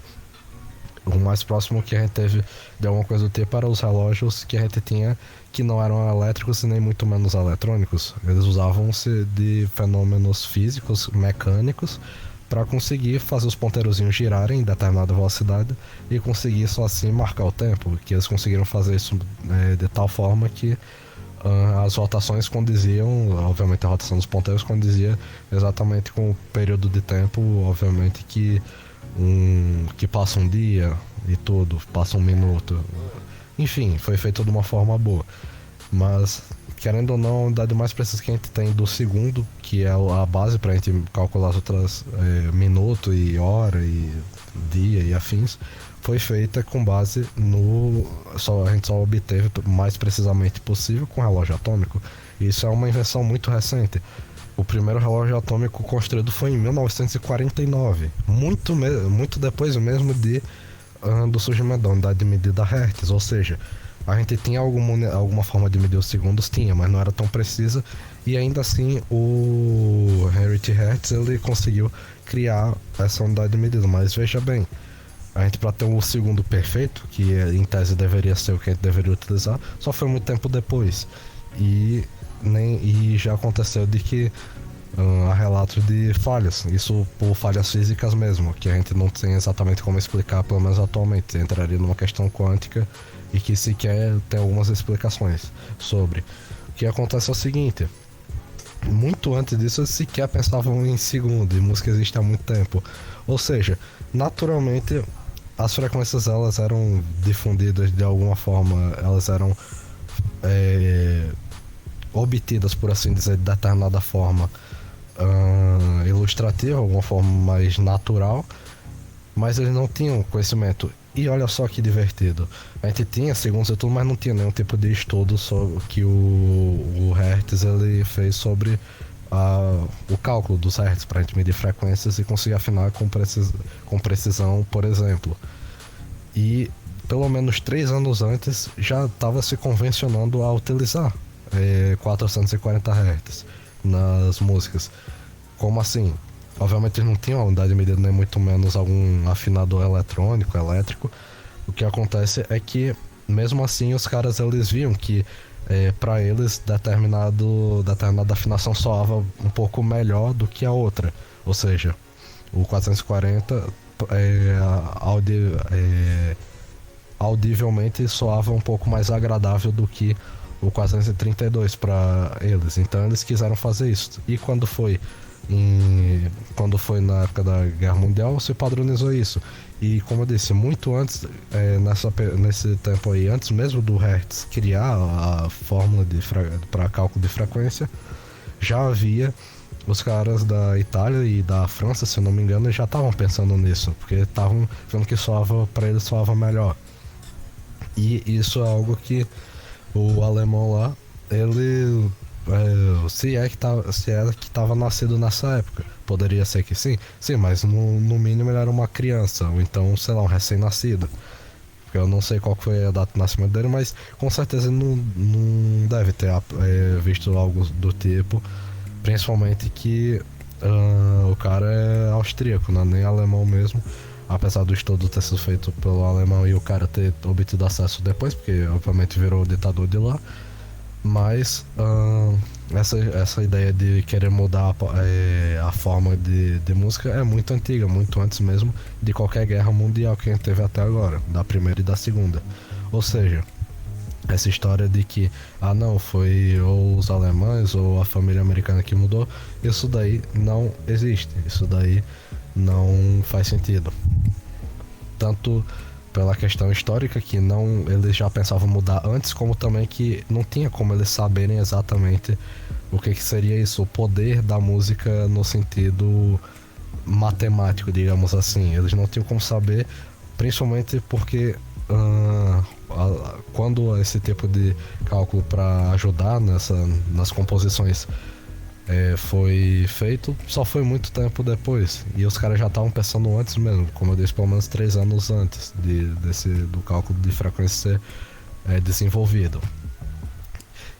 O mais próximo que a gente teve de alguma coisa do tipo era os relógios que a gente tinha, que não eram elétricos e nem muito menos eletrônicos. Eles usavam-se de fenômenos físicos, mecânicos, para conseguir fazer os ponteirozinhos girarem em determinada velocidade e conseguir só assim marcar o tempo. Que eles conseguiram fazer isso de tal forma que as rotações condiziam, obviamente a rotação dos ponteiros condizia exatamente com o período de tempo, obviamente que passa um dia e tudo, passa um minuto. Enfim, foi feito de uma forma boa. Mas, querendo ou não, a unidade mais precisa que a gente tem do segundo, que é a base para a gente calcular as outras minuto e hora e dia e afins, foi feita com base a gente só obteve o mais precisamente possível com relógio atômico. Isso é uma invenção muito recente. O primeiro relógio atômico construído foi em 1949, muito depois mesmo do surgimento da unidade de medida Hertz, ou seja, a gente tinha alguma forma de medir os segundos, mas não era tão precisa, e ainda assim o Heinrich Hertz ele conseguiu criar essa unidade de medida. Mas veja bem, a gente, para ter um segundo perfeito, que em tese deveria ser o que a gente deveria utilizar, só foi muito tempo depois. E já aconteceu de que há relatos de falhas, isso por falhas físicas mesmo, que a gente não tem exatamente como explicar, pelo menos atualmente. Entraria numa questão quântica e que sequer tem algumas explicações sobre. O que acontece é o seguinte: muito antes disso eles sequer pensavam em segundo, e música existe há muito tempo. Ou seja, naturalmente as frequências elas eram difundidas de alguma forma, elas eram obtidas, por assim dizer, de determinada forma ilustrativa, alguma forma mais natural, mas eles não tinham conhecimento. E olha só que divertido. A gente tinha segundos e tudo, mas não tinha nenhum tipo de estudo sobre o que o Hertz ele fez sobre o cálculo dos Hertz para a gente medir frequências e conseguir afinar com precisão, por exemplo. E pelo menos 3 anos antes já estava se convencionando a utilizar 440 Hz nas músicas. Como assim? Obviamente eles não tinham a unidade de medida, nem muito menos algum afinador eletrônico, elétrico. O que acontece é que, mesmo assim, os caras eles viam que para eles determinada afinação soava um pouco melhor do que a outra. Ou seja, o 440 audivelmente soava um pouco mais agradável do que o 432 para eles. Então eles quiseram fazer isso. E quando foi na época da Guerra Mundial, se padronizou isso. E como eu disse, muito antes, nesse tempo aí, antes mesmo do Hertz criar a fórmula para cálculo de frequência, já havia os caras da Itália e da França, se eu não me engano, já estavam pensando nisso, porque estavam vendo que para eles soava melhor. E isso é algo que o alemão lá, ele se é que estava nascido nessa época, poderia ser que sim, mas no mínimo ele era uma criança, ou então, sei lá, um recém-nascido. Eu não sei qual foi a data de nascimento dele, mas com certeza ele não deve ter visto algo do tipo, principalmente que o cara é austríaco, não é nem alemão mesmo, apesar do estudo ter sido feito pelo alemão e o cara ter obtido acesso depois, porque obviamente virou ditador de lá. Mas essa ideia de querer mudar a forma de música é muito antiga, muito antes mesmo de qualquer guerra mundial que a gente teve até agora, da primeira e da segunda. Ou seja, essa história de que não, foi ou os alemães ou a família americana que mudou, isso daí não existe, isso daí não faz sentido. Tanto pela questão histórica, que não, eles já pensavam mudar antes, como também que não tinha como eles saberem exatamente o que seria isso, o poder da música no sentido matemático, digamos assim. Eles não tinham como saber, principalmente porque quando esse tipo de cálculo para ajudar nas composições foi feito, só foi muito tempo depois. E os caras já estavam pensando antes mesmo, como eu disse, pelo menos 3 anos antes do cálculo de frequência ser desenvolvido.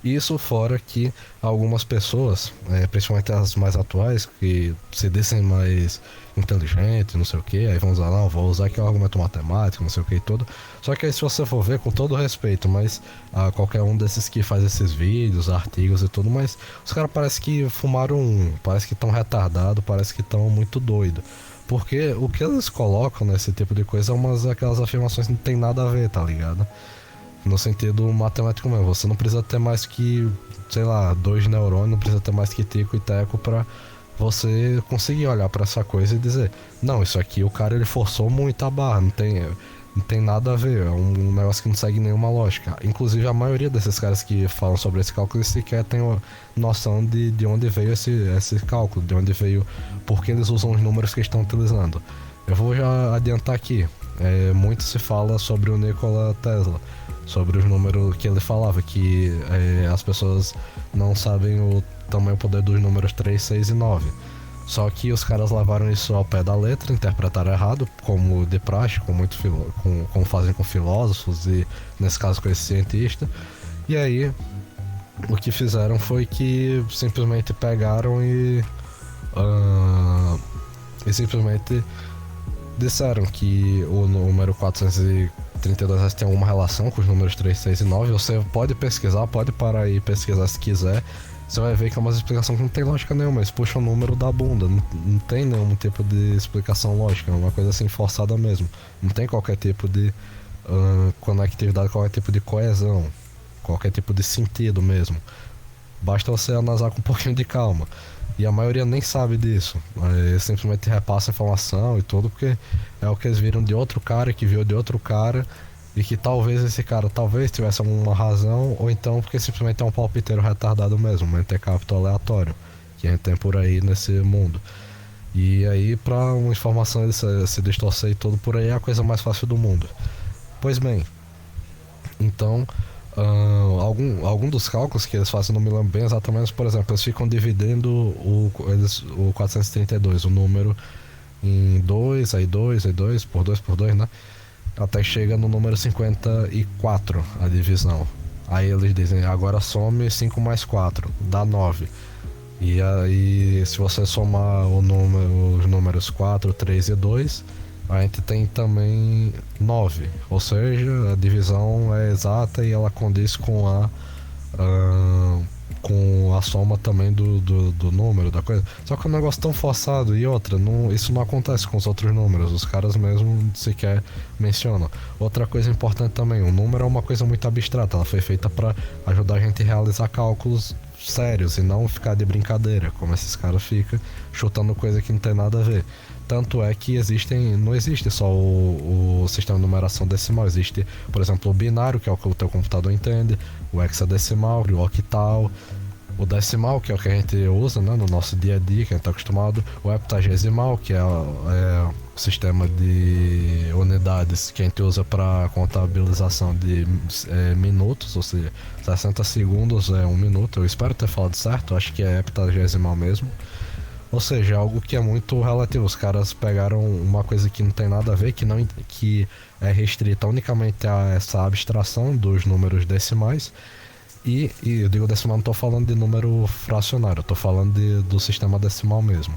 Isso fora que algumas pessoas, principalmente as mais atuais, que se dizem mais inteligentes, não sei o que, aí vão usar, não, vou usar aqui o argumento matemático, não sei o que e tudo. Só que aí, se você for ver, com todo respeito, mas qualquer um desses que faz esses vídeos, artigos e tudo, mas os caras parece que fumaram parece que estão retardados, parece que estão muito doidos. Porque o que eles colocam nesse tipo de coisa é aquelas afirmações que não tem nada a ver, tá ligado? No sentido matemático mesmo, você não precisa ter mais que, sei lá, 2 neurônios, não precisa ter mais que tico e teco pra você conseguir olhar pra essa coisa e dizer, não, isso aqui o cara ele forçou muito a barra, não tem nada a ver, é um negócio que não segue nenhuma lógica. Inclusive a maioria desses caras que falam sobre esse cálculo sequer tem noção de onde veio esse cálculo, de onde veio, porque eles usam os números que estão utilizando. Eu vou já adiantar aqui, muito se fala sobre o Nikola Tesla, sobre os números que ele falava, que as pessoas não sabem o tamanho e poder dos números 3, 6 e 9. Só que os caras levaram isso ao pé da letra, interpretaram errado, como de praxe, como fazem com filósofos e, nesse caso, com esse cientista. E aí, o que fizeram foi que simplesmente pegaram e simplesmente disseram que o número 432 tem alguma relação com os números 3, 6 e 9. Você pode pesquisar, pode parar e pesquisar se quiser. Você vai ver que é uma explicação que não tem lógica nenhuma. Eles puxam o número da bunda. Não tem nenhum tipo de explicação lógica. É uma coisa assim forçada mesmo. Não tem qualquer tipo de conectividade, qualquer tipo de coesão, qualquer tipo de sentido mesmo. Basta você analisar com um pouquinho de calma. E a maioria nem sabe disso. Eles simplesmente repassa a informação e tudo, porque é o que eles viram de outro cara, que viu de outro cara, e que talvez esse cara tivesse alguma razão, ou então porque simplesmente é um palpiteiro retardado mesmo, um mentecapto aleatório que a gente tem por aí nesse mundo. E aí, para uma informação ele se distorcer e tudo por aí, é a coisa mais fácil do mundo. Pois bem, então, algum dos cálculos que eles fazem, não me lembro bem exatamente, mas, por exemplo, eles ficam dividindo o 432, o número, em 2 aí 2 aí 2 por 2, né? Até chega no número 54, a divisão. Aí eles dizem, agora some 5 mais 4, dá 9. E aí, se você somar os números 4, 3 e 2, a gente tem também 9. Ou seja, a divisão é exata e ela condiz ah, com a soma também do número, da coisa. Só que é um negócio tão forçado. E outra, isso não acontece com os outros números. Os caras mesmo sequer mencionam. Outra coisa importante também, o número é uma coisa muito abstrata. Ela foi feita para ajudar a gente a realizar cálculos sérios e não ficar de brincadeira, como esses caras ficam chutando coisa que não tem nada a ver. Tanto é que não existe só o sistema de numeração decimal, existe, por exemplo, o binário, que é o que o teu computador entende, o hexadecimal, o octal, o decimal, que é o que a gente usa, né, no nosso dia a dia, que a gente está acostumado, o heptagesimal, que é o sistema de unidades que a gente usa para contabilização de minutos, ou seja, 60 segundos é um minuto. Eu espero ter falado certo, acho que é heptagesimal mesmo. Ou seja, algo que é muito relativo. Os caras pegaram uma coisa que não tem nada a ver, que é restrita unicamente a essa abstração dos números decimais. E eu digo decimal, não estou falando de número fracionário, eu estou falando do sistema decimal mesmo.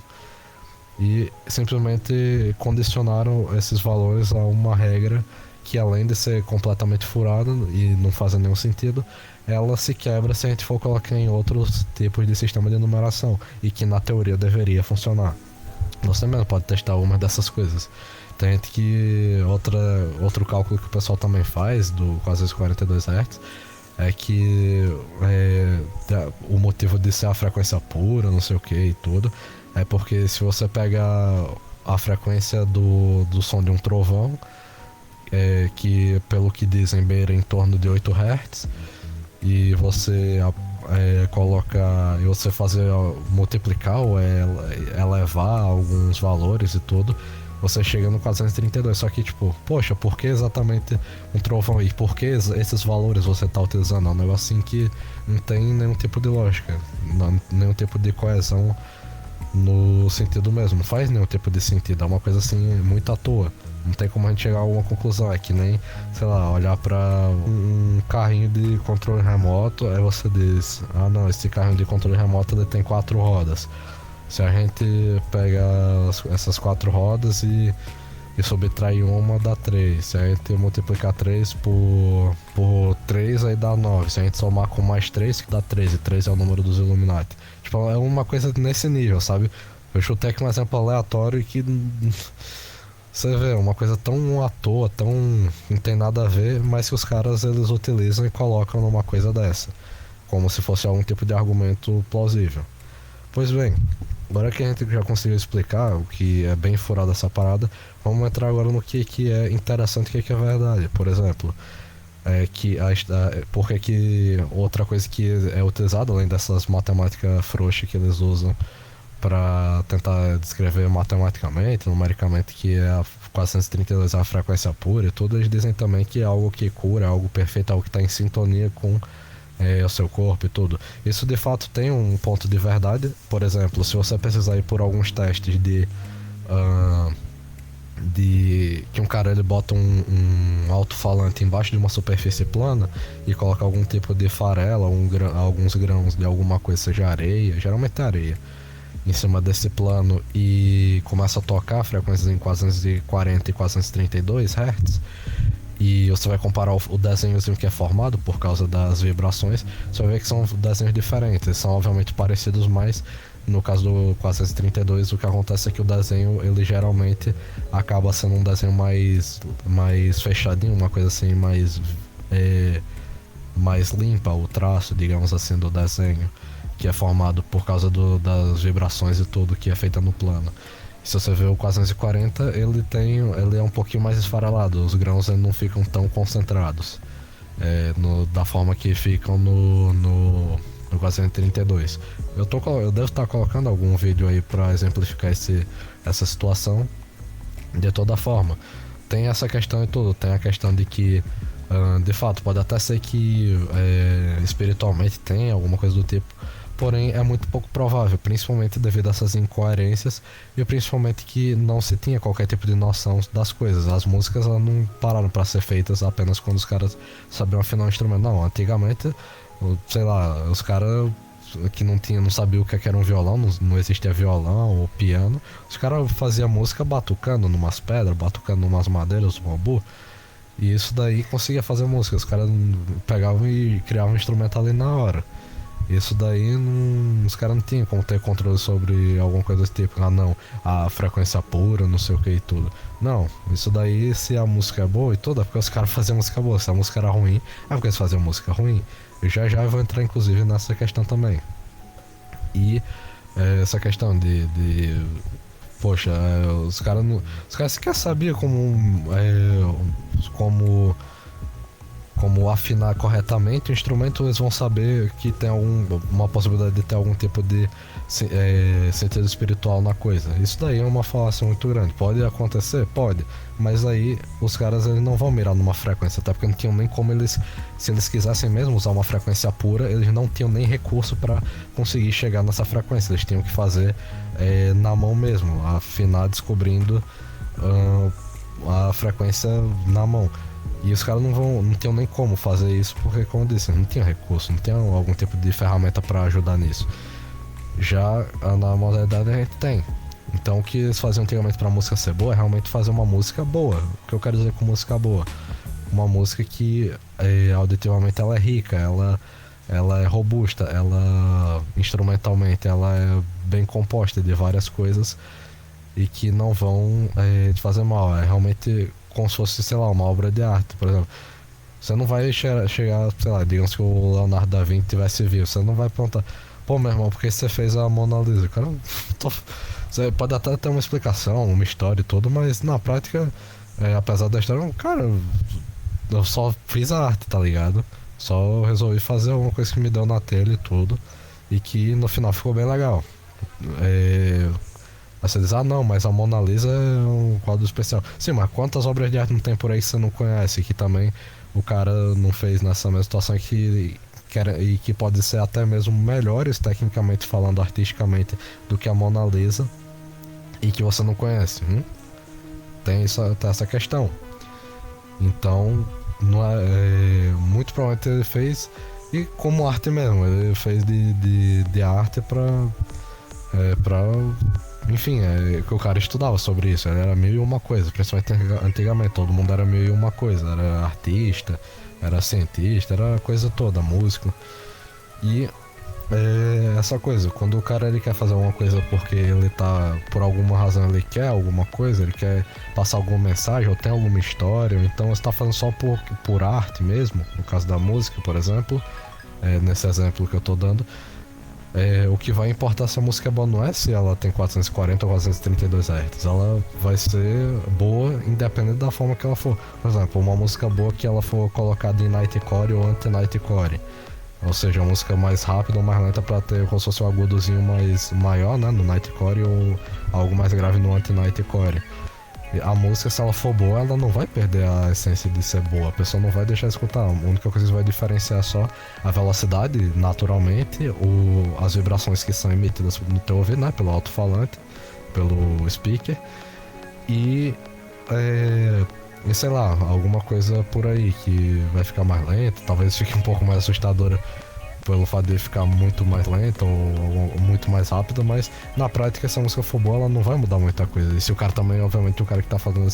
E simplesmente condicionaram esses valores a uma regra que, além de ser completamente furada e não fazer nenhum sentido, ela se quebra se a gente for colocar em outros tipos de sistema de numeração, e que na teoria deveria funcionar. Você mesmo pode testar uma dessas coisas. Tem gente que outro cálculo que o pessoal também faz do quase 42 Hz é que o motivo de ser a frequência pura, não sei o que e tudo, é porque se você pega a frequência do som de um trovão, que pelo que dizem beira em torno de 8 Hz, e você e você fazer multiplicar ou elevar alguns valores e tudo, você chega no 432. Só que tipo, poxa, por que exatamente um trovão e por que esses valores você está utilizando? É um negócio assim que não tem nenhum tipo de lógica, nenhum tipo de coesão no sentido mesmo, não faz nenhum tipo de sentido, é uma coisa assim muito à toa. Não tem como a gente chegar a alguma conclusão. É que nem, sei lá, olhar pra um carrinho de controle remoto, aí você diz, ah não, esse carrinho de controle remoto ele tem 4 rodas. Se a gente pega essas 4 rodas e subtrai uma, dá 3. Se a gente multiplicar 3 por 3, aí dá 9. Se a gente somar com mais 3, que dá 13. 13 é o número dos Illuminati. Tipo, é uma coisa nesse nível, sabe? Eu chutei aqui um exemplo aleatório e que... Você vê, uma coisa tão à toa, não tem nada a ver, mas que os caras eles utilizam e colocam numa coisa dessa, como se fosse algum tipo de argumento plausível. Pois bem, agora que a gente já conseguiu explicar o que é bem furado essa parada, vamos entrar agora no que é interessante e o que é verdade. Por exemplo, porque que outra coisa que é utilizada, além dessas matemáticas frouxas que eles usam para tentar descrever matematicamente, numericamente, que é a 432 a frequência pura e tudo, eles dizem também que é algo que cura, é algo perfeito, algo que está em sintonia com o seu corpo e tudo. Isso de fato tem um ponto de verdade. Por exemplo, se você precisar ir por alguns testes de que um cara ele bota um alto-falante embaixo de uma superfície plana e coloca algum tipo de farela, alguns grãos de alguma coisa, seja areia, geralmente é areia, em cima desse plano, e começa a tocar frequências em 440 e 432 Hz, e você vai comparar o desenhozinho que é formado por causa das vibrações, você vai ver que são desenhos diferentes, são obviamente parecidos, mas no caso do 432 o que acontece é que o desenho ele geralmente acaba sendo um desenho mais fechadinho, uma coisa assim mais limpa, o traço, digamos assim, do desenho, que é formado por causa das vibrações e tudo que é feita no plano. Se você vê o 440, ele é um pouquinho mais esfarelado, os grãos não ficam tão concentrados da forma que ficam no no 432. Eu devo estar colocando algum vídeo aí para exemplificar essa situação. De toda forma, tem essa questão e tudo, tem a questão de que de fato pode até ser que espiritualmente tem alguma coisa do tipo, porém é muito pouco provável, principalmente devido a essas incoerências e principalmente que não se tinha qualquer tipo de noção das coisas. As músicas elas não pararam para ser feitas apenas quando os caras sabiam afinar o instrumento. Não, antigamente, sei lá, os caras que não sabia o que era um violão, não existia violão ou piano, os caras faziam música batucando numas pedras, batucando numas madeiras do bambu, e isso daí conseguia fazer música. Os caras pegavam e criavam um instrumento ali na hora. Isso daí os caras não tinham como ter controle sobre alguma coisa desse tipo. Ah não, a frequência pura, não sei o que e tudo. Não, isso daí, se a música é boa e tudo, é porque os caras faziam música boa. Se a música era ruim, é porque eles faziam música ruim. Eu já vou entrar inclusive nessa questão também. E essa questão poxa, os caras sequer sabiam como afinar corretamente o instrumento. Eles vão saber que tem uma possibilidade de ter algum tipo de sentido espiritual na coisa. Isso daí é uma falácia muito grande. Pode acontecer? Pode. Mas aí os caras eles não vão mirar numa frequência, até porque não tinham nem como se eles quisessem mesmo usar uma frequência pura, eles não tinham nem recurso para conseguir chegar nessa frequência. Eles tinham que fazer na mão mesmo, afinar descobrindo a frequência na mão. E os caras não tinham nem como fazer isso, porque, como eu disse, não tinha recurso, não tinha algum tipo de ferramenta para ajudar nisso. Já na modernidade a gente tem. Então o que eles faziam antigamente pra música ser boa é realmente fazer uma música boa. O que eu quero dizer com música boa? Uma música que auditivamente ela é rica, ela é robusta, ela instrumentalmente ela é bem composta de várias coisas e que não vão te fazer mal. É realmente como se fosse, sei lá, uma obra de arte, por exemplo. Você não vai chegar, sei lá, digamos que o Leonardo da Vinci tivesse vivo, você não vai perguntar: pô, meu irmão, por que você fez a Mona Lisa? Cara, você pode até ter uma explicação, uma história e tudo, mas na prática, apesar da história, cara, eu só fiz a arte, tá ligado? Só resolvi fazer alguma coisa que me deu na telha e tudo, e que no final ficou bem legal. Aí você diz: ah não, mas a Mona Lisa é um quadro especial. Sim, mas quantas obras de arte não tem por aí que você não conhece, que também o cara não fez nessa mesma situação e que pode ser até mesmo melhores tecnicamente falando, artisticamente, do que a Mona Lisa, e que você não conhece. Tem essa questão. Então não muito provavelmente ele fez, e como arte mesmo, ele fez de arte pra enfim, que o cara estudava sobre isso. Ele era mil e uma coisa, principalmente antigamente, todo mundo era mil e uma coisa. Era artista, era cientista, era a coisa toda, músico. E essa coisa, quando o cara ele quer fazer alguma coisa porque ele tá, por alguma razão ele quer alguma coisa, ele quer passar alguma mensagem ou tem alguma história, ou então você tá fazendo só por arte mesmo, no caso da música, por exemplo, nesse exemplo que eu tô dando, o que vai importar se a música é boa não é se ela tem 440 ou 432 Hz. Ela vai ser boa independente da forma que ela for. Por exemplo, uma música boa que ela for colocada em Nightcore ou anti-Nightcore, ou seja, uma música mais rápida ou mais lenta para ter como se fosse um agudozinho mais maior, né, no Nightcore, ou algo mais grave no anti-Nightcore. A música, se ela for boa, ela não vai perder a essência de ser boa. A pessoa não vai deixar de escutar. A única coisa que vai diferenciar é só a velocidade, naturalmente, ou as vibrações que são emitidas no teu ouvido, né, pelo alto-falante, pelo speaker, e sei lá, alguma coisa por aí que vai ficar mais lenta, talvez fique um pouco mais assustadora pelo fato de ficar muito mais lenta ou muito mais rápida, mas na prática, se a música for boa, ela não vai mudar muita coisa. E se o cara também, obviamente, o cara que tá fazendo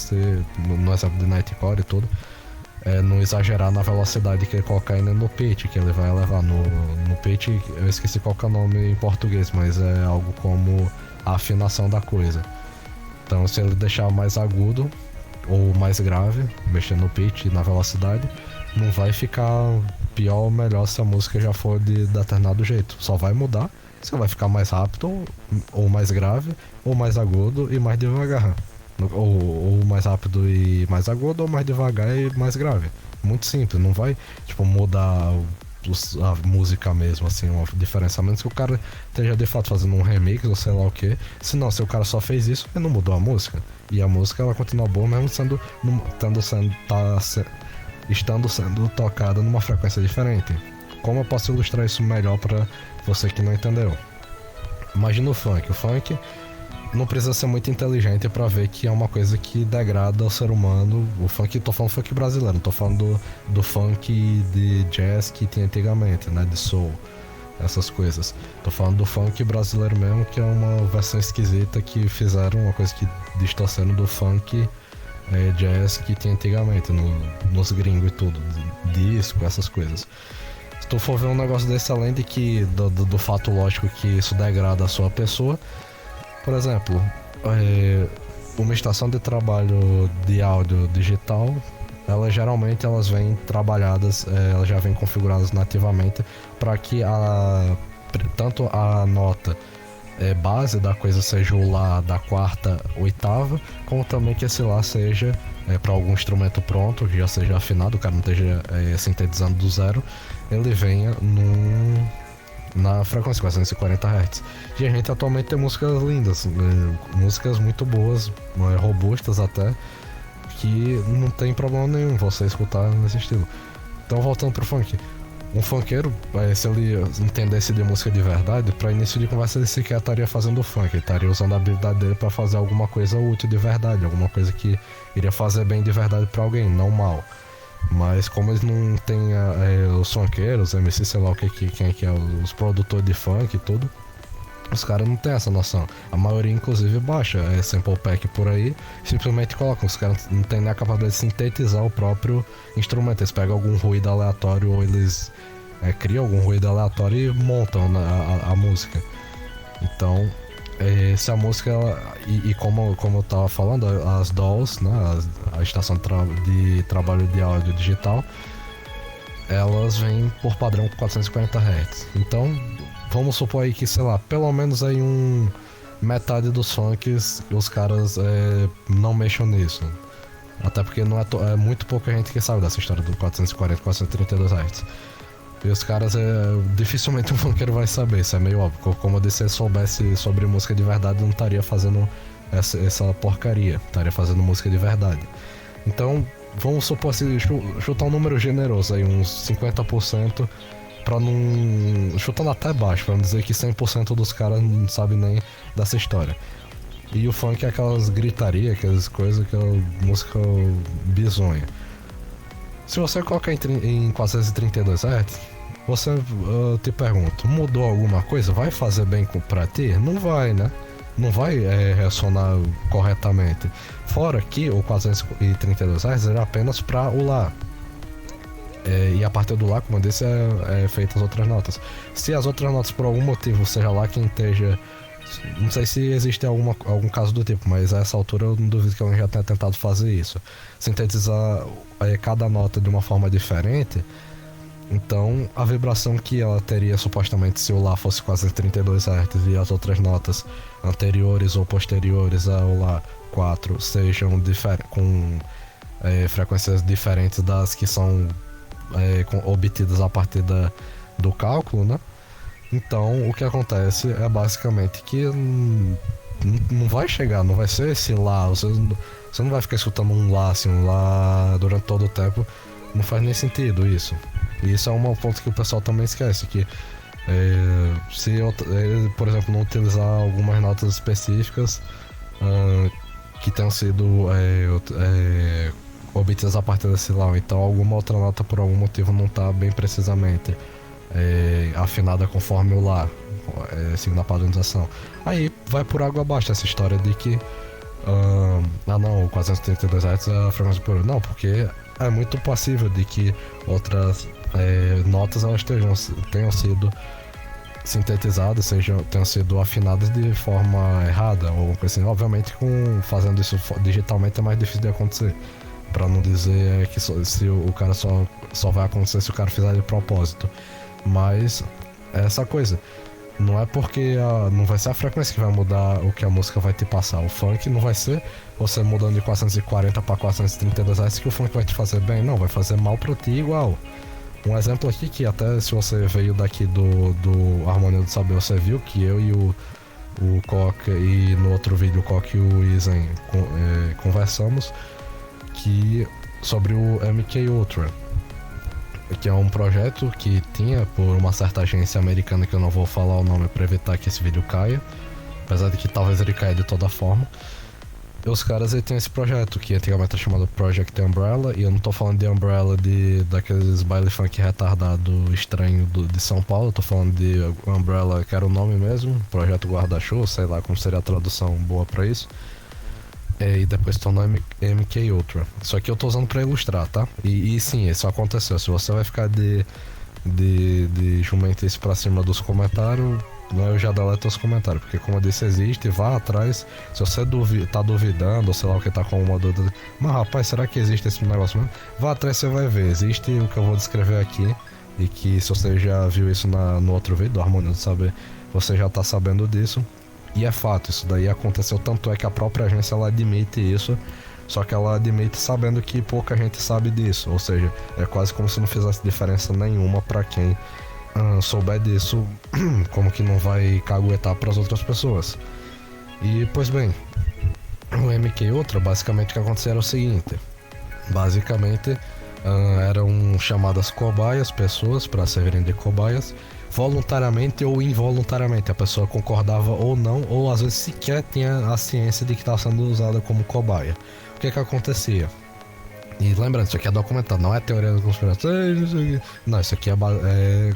no exemplo de Nightcore e tudo, não exagerar na velocidade que ele colocar ainda no pitch, que ele vai levar no pitch, eu esqueci qual que é o nome em português, mas é algo como a afinação da coisa. Então, se ele deixar mais agudo ou mais grave, mexendo no pitch e na velocidade, não vai ficar pior ou melhor se a música já for de determinado jeito. Só vai mudar se vai ficar mais rápido ou mais grave, ou mais agudo e mais devagar, ou mais rápido e mais agudo, ou mais devagar e mais grave. Muito simples, não vai mudar a música mesmo, assim, uma diferença. A menos que o cara esteja de fato fazendo um remix ou sei lá o que. Se não, se o cara só fez isso, ele não mudou a música. E a música ela continua boa mesmo estando sendo tocada numa frequência diferente. Como eu posso ilustrar isso melhor pra você que não entendeu? Imagina o funk. O funk não precisa ser muito inteligente pra ver que é uma coisa que degrada o ser humano. O funk, tô falando funk brasileiro, não tô falando do funk de jazz que tinha antigamente, né, de soul, essas coisas. Tô falando do funk brasileiro mesmo, que é uma versão esquisita que fizeram, uma coisa que distorcendo do funk jazz que tinha antigamente, nos gringos e tudo, disco, essas coisas. Se tu for ver um negócio desse, além de que do fato lógico que isso degrada a sua pessoa, por exemplo, uma estação de trabalho de áudio digital, geralmente elas vêm trabalhadas, elas já vêm configuradas nativamente para que tanto a nota base da coisa seja o Lá da quarta, oitava, como também que esse Lá seja para algum instrumento pronto, que já seja afinado, o cara não esteja sintetizando do zero, ele venha na frequência 440 Hz. E a gente atualmente tem músicas lindas, músicas muito boas, robustas até, que não tem problema nenhum você escutar nesse estilo. Então, voltando pro funk, um funkeiro, se ele entendesse de música de verdade, para início de conversa ele sequer estaria fazendo funk, ele estaria usando a habilidade dele para fazer alguma coisa útil de verdade, alguma coisa que iria fazer bem de verdade para alguém, não mal. Mas como eles não têm os funkeiros, os MC, sei lá quem é que é, os produtores de funk e tudo, os caras não têm essa noção. A maioria, inclusive, baixa sample pack por aí, simplesmente colocam. Os caras não têm nem a capacidade de sintetizar o próprio instrumento. Eles pegam algum ruído aleatório ou eles criam algum ruído aleatório e montam a música. Então, se a música, como eu tava falando, as DAWs, né, a estação de trabalho de áudio digital, elas vêm por padrão com 440 Hz. Então, vamos supor aí que, sei lá, pelo menos aí metade dos funks os caras não mexam nisso. Até porque não é muito pouca gente que sabe dessa história do 440, 432 Hz. E os caras, dificilmente um funkeiro vai saber, isso é meio óbvio. Como eu disse, se ele soubesse sobre música de verdade, não estaria fazendo essa porcaria, estaria fazendo música de verdade. Então, vamos supor assim, chutar um número generoso aí, uns 50%, pra não... chutando até baixo, pra não dizer que 100% dos caras não sabem nem dessa história. E o funk é aquelas gritarias, aquelas coisas, aquela música bizonha. Se você colocar em 432 Hz, eu te pergunto, mudou alguma coisa? Vai fazer bem pra ti? Não vai, né? Não vai ressonar corretamente. Fora que o 432 Hz era apenas pra o Lá. E a partir do Lá, como eu disse, é feita as outras notas. Se as outras notas, por algum motivo, seja lá quem esteja... Não sei se existe algum caso do tipo, mas a essa altura eu não duvido que alguém já tenha tentado fazer isso. Sintetizar cada nota de uma forma diferente. Então, a vibração que ela teria supostamente se o Lá fosse 432 Hz e as outras notas anteriores ou posteriores ao Lá 4 sejam com frequências diferentes das que são obtidas a partir do cálculo, né? Então, o que acontece é basicamente que não vai chegar, não vai ser esse Lá, você não vai ficar escutando um Lá, assim, um Lá durante todo o tempo, não faz nem sentido isso. E isso é um ponto que o pessoal também esquece, que se eu, por exemplo, não utilizar algumas notas específicas que tenham sido obtidas a partir desse Lá, então alguma outra nota por algum motivo não está bem precisamente afinada conforme o Lá, seguindo a padronização. Aí vai por água abaixo essa história de que não, o 432 Hz é a frequência pura. Não, porque é muito passível de que outras notas elas tenham sido sintetizadas, tenham sido afinadas de forma errada ou coisa assim. Obviamente, fazendo isso digitalmente é mais difícil de acontecer. Pra não dizer que se o cara só vai acontecer se o cara fizer de propósito. Mas é essa coisa. Não é porque não vai ser a frequência que vai mudar o que a música vai te passar. O funk não vai ser você mudando de 440 para 432 Hz que o funk vai te fazer bem. Não, vai fazer mal pra ti igual. Um exemplo aqui que até se você veio daqui do Harmonia do Saber, você viu que eu e o Coque, e no outro vídeo o Coque e o Izen conversamos sobre o MK Ultra, que é um projeto que tinha por uma certa agência americana, que eu não vou falar o nome para evitar que esse vídeo caia, apesar de que talvez ele caia de toda forma. Os caras aí tem esse projeto que antigamente era chamado Project Umbrella, e eu não tô falando de Umbrella daqueles baile funk retardado estranho de São Paulo, eu tô falando de Umbrella, que era o nome mesmo, Projeto Guarda-Chuva, sei lá como seria a tradução boa pra isso. E depois se tornou MK Ultra. Só que eu tô usando pra ilustrar, tá? E sim, isso aconteceu. Se você vai ficar de jumentice pra cima dos comentários, eu já deleto os comentários, porque como eu disse, existe, vá atrás. Se você tá duvidando, ou sei lá o que tá com uma dúvida, mas rapaz, será que existe esse negócio mesmo? Vá atrás, você vai ver. Existe o que eu vou descrever aqui, e que se você já viu isso no outro vídeo, do Harmonia do Saber, você já tá sabendo disso. E é fato, isso daí aconteceu, tanto é que a própria agência ela admite isso, só que ela admite sabendo que pouca gente sabe disso, ou seja, é quase como se não fizesse diferença nenhuma pra quem souber disso, como que não vai caguetar pras outras pessoas. E, pois bem, o MK Ultra, basicamente o que acontecia era o seguinte, basicamente eram chamadas cobaias, pessoas para servirem de cobaias, voluntariamente ou involuntariamente, a pessoa concordava ou não, ou às vezes sequer tinha a ciência de que estava sendo usada como cobaia. O que acontecia? E lembrando, isso aqui é documentado, não é teoria da conspiração, não, isso aqui é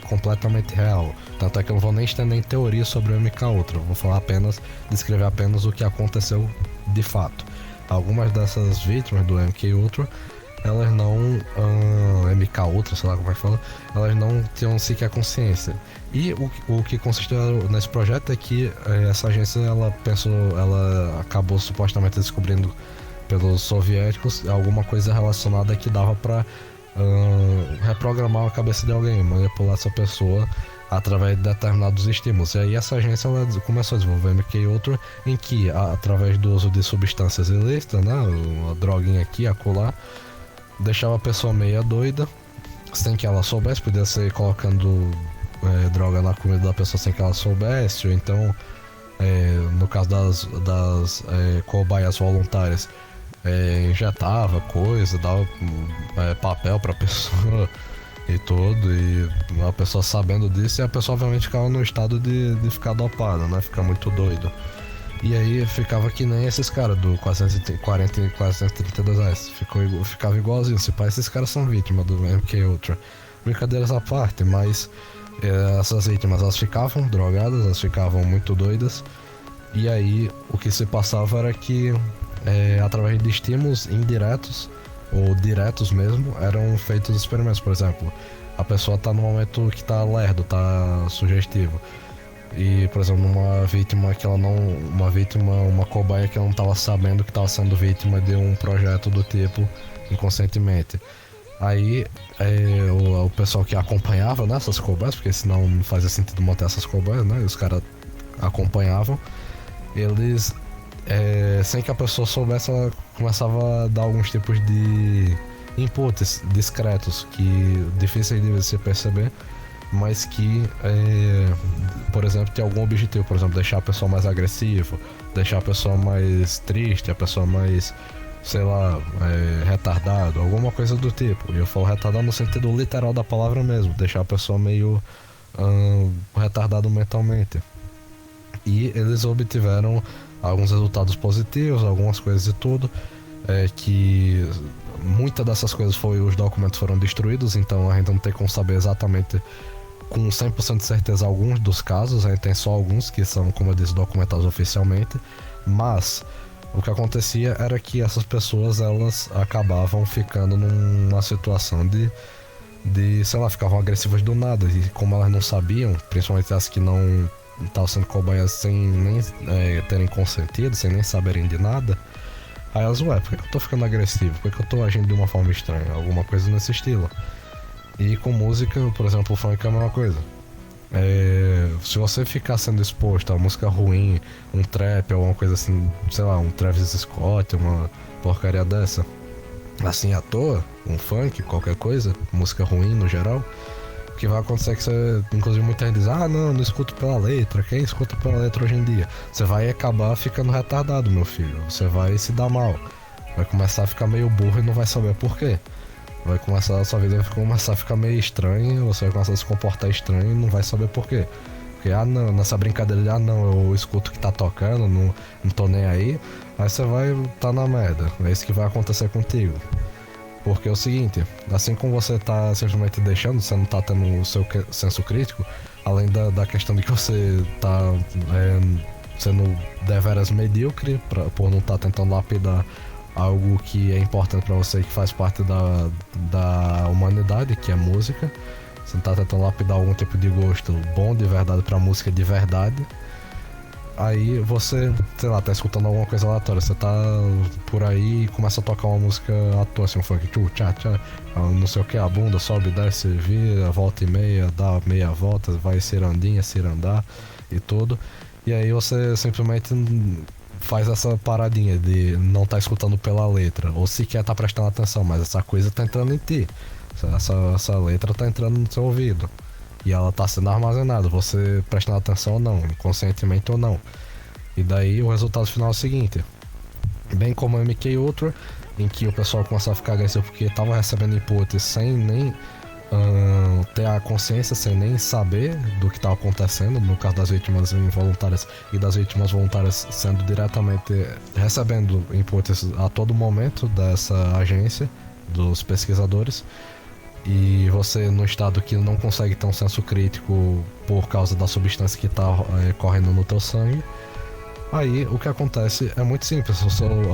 completamente real. Tanto é que eu não vou nem estender em teoria sobre o MK Ultra, eu vou falar apenas, descrever apenas o que aconteceu de fato. Algumas dessas vítimas do MK Ultra, elas não, MK Ultra, sei lá como é que fala, elas não tinham sequer consciência. E o que consistiu nesse projeto é que essa agência, ela acabou supostamente descobrindo pelos soviéticos alguma coisa relacionada que dava pra reprogramar a cabeça de alguém, manipular essa pessoa através de determinados estímulos. E aí essa agência ela começou a desenvolver o MK Ultra, em que através do uso de substâncias ilícitas, né, uma droguinha aqui, acolá, deixava a pessoa meia doida, sem que ela soubesse, podia ser colocando droga na comida da pessoa sem que ela soubesse, ou então, no caso das cobaias voluntárias, injetava coisa, dava papel pra pessoa e tudo, e a pessoa sabendo disso, e a pessoa obviamente ficava no estado de ficar dopada, né, ficar muito doido. E aí ficava que nem esses caras do 440 e 432S. Ficava igualzinho. Se pá, esses caras são vítimas do MK Ultra. Brincadeiras à parte, mas essas vítimas elas ficavam drogadas, elas ficavam muito doidas. E aí o que se passava era que através de estímulos indiretos ou diretos mesmo, eram feitos experimentos. Por exemplo, a pessoa tá no momento que tá lerdo, tá sugestivo. E, por exemplo, uma cobaia que ela não estava sabendo que estava sendo vítima de um projeto do tipo inconscientemente. Aí o pessoal que acompanhava nessas cobaias, porque senão não fazia sentido montar essas cobaias, né? E os caras acompanhavam, eles, sem que a pessoa soubesse, ela começava a dar alguns tipos de inputs discretos, que difíceis de se perceber, mas que, por exemplo, tem algum objetivo, por exemplo, deixar a pessoa mais agressiva, deixar a pessoa mais triste, a pessoa mais, sei lá, retardado, alguma coisa do tipo. E eu falo retardado no sentido literal da palavra mesmo, deixar a pessoa meio retardado mentalmente. E eles obtiveram alguns resultados positivos, algumas coisas e tudo, que muitas dessas coisas os documentos foram destruídos, então a gente não tem como saber exatamente com 100% de certeza alguns dos casos, a gente tem só alguns que são, como eu disse, documentados oficialmente, mas o que acontecia era que essas pessoas, elas acabavam ficando numa situação de sei lá, ficavam agressivas do nada, e como elas não sabiam, principalmente as que não estavam sendo cobaias sem nem terem consentido, sem nem saberem de nada, aí elas, por que eu tô ficando agressivo? Por que eu tô agindo de uma forma estranha? Alguma coisa nesse estilo. E com música, por exemplo, o funk é a mesma coisa. Se você ficar sendo exposto a música ruim, um trap, alguma coisa assim, sei lá, um Travis Scott, uma porcaria dessa, assim à toa, um funk, qualquer coisa, música ruim no geral, o que vai acontecer é que você, inclusive muita gente diz, não escuto pela letra, quem escuta pela letra hoje em dia? Você vai acabar ficando retardado, meu filho, você vai se dar mal, vai começar a ficar meio burro e não vai saber por quê. Vai começar, a sua vida vai começar a ficar meio estranha, você vai começar a se comportar estranho e não vai saber por quê. Porque, não, nessa brincadeira de, eu escuto o que tá tocando, não tô nem aí você vai tá na merda. É isso que vai acontecer contigo. Porque é o seguinte, assim como você tá simplesmente deixando, você não tá tendo o seu senso crítico, além da questão de que você tá sendo deveras medíocre por não estar tentando lapidar algo que é importante pra você, que faz parte da humanidade, que é música. Você tá tentando lapidar algum tipo de gosto bom de verdade pra música de verdade. Aí você, sei lá, tá escutando alguma coisa aleatória. Você tá por aí e começa a tocar uma música à toa, assim, um funk, tchá, não sei o que, a bunda sobe, desce, vira, volta e meia, dá meia volta, vai cirandinha, cirandar e tudo. E aí você simplesmente faz essa paradinha de não tá escutando pela letra, ou sequer tá prestando atenção, mas essa coisa tá entrando em ti. Essa letra tá entrando no seu ouvido e ela tá sendo armazenada, você prestando atenção ou não, inconscientemente ou não. E daí o resultado final é o seguinte: bem como o MK Ultra, em que o pessoal começou a ficar agressivo porque tava recebendo input sem nem ter a consciência, sem nem saber do que estava acontecendo, no caso das vítimas involuntárias e das vítimas voluntárias sendo diretamente recebendo inputs a todo momento dessa agência, dos pesquisadores. E você, no estado que não consegue ter um senso crítico por causa da substância que está correndo no teu sangue, aí o que acontece é muito simples.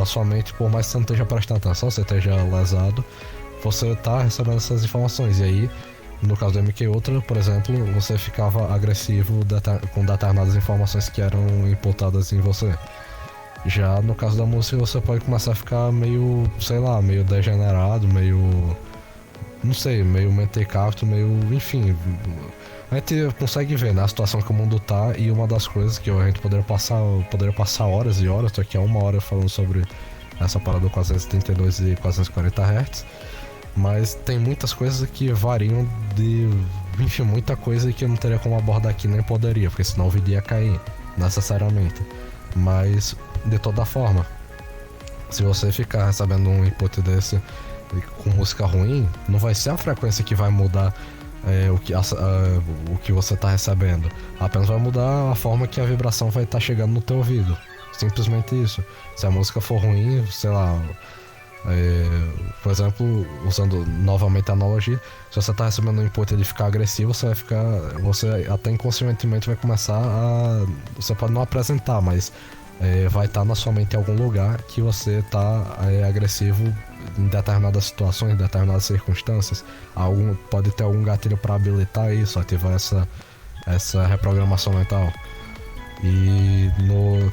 A sua mente, por mais que você não esteja prestando atenção, você esteja lesado, você está recebendo essas informações. E aí, no caso do MK Ultra, por exemplo, você ficava agressivo com determinadas informações que eram imputadas em você. Já no caso da música, você pode começar a ficar meio, sei lá, meio degenerado, meio... não sei, meio mentecapto, meio... enfim, a gente consegue ver, né, a situação que o mundo tá. E uma das coisas que a gente poderia passar horas e horas, tô aqui há 1 hora falando sobre essa parada do 432 e 440 Hz, mas tem muitas coisas que variam de... enfim, muita coisa que eu não teria como abordar aqui, nem poderia, porque senão o vídeo ia cair, necessariamente. Mas, de toda forma, se você ficar recebendo um input desse com música ruim, não vai ser a frequência que vai mudar o que você está recebendo. Apenas vai mudar a forma que a vibração vai estar chegando no teu ouvido. Simplesmente isso. Se a música for ruim, sei lá, por exemplo, usando novamente a analogia, se você está recebendo um input de ficar agressivo, você até inconscientemente vai começar a... você pode não apresentar, mas vai estar na sua mente em algum lugar que você está agressivo em determinadas situações, em determinadas circunstâncias. Pode ter algum gatilho para habilitar isso, ativar essa reprogramação mental. E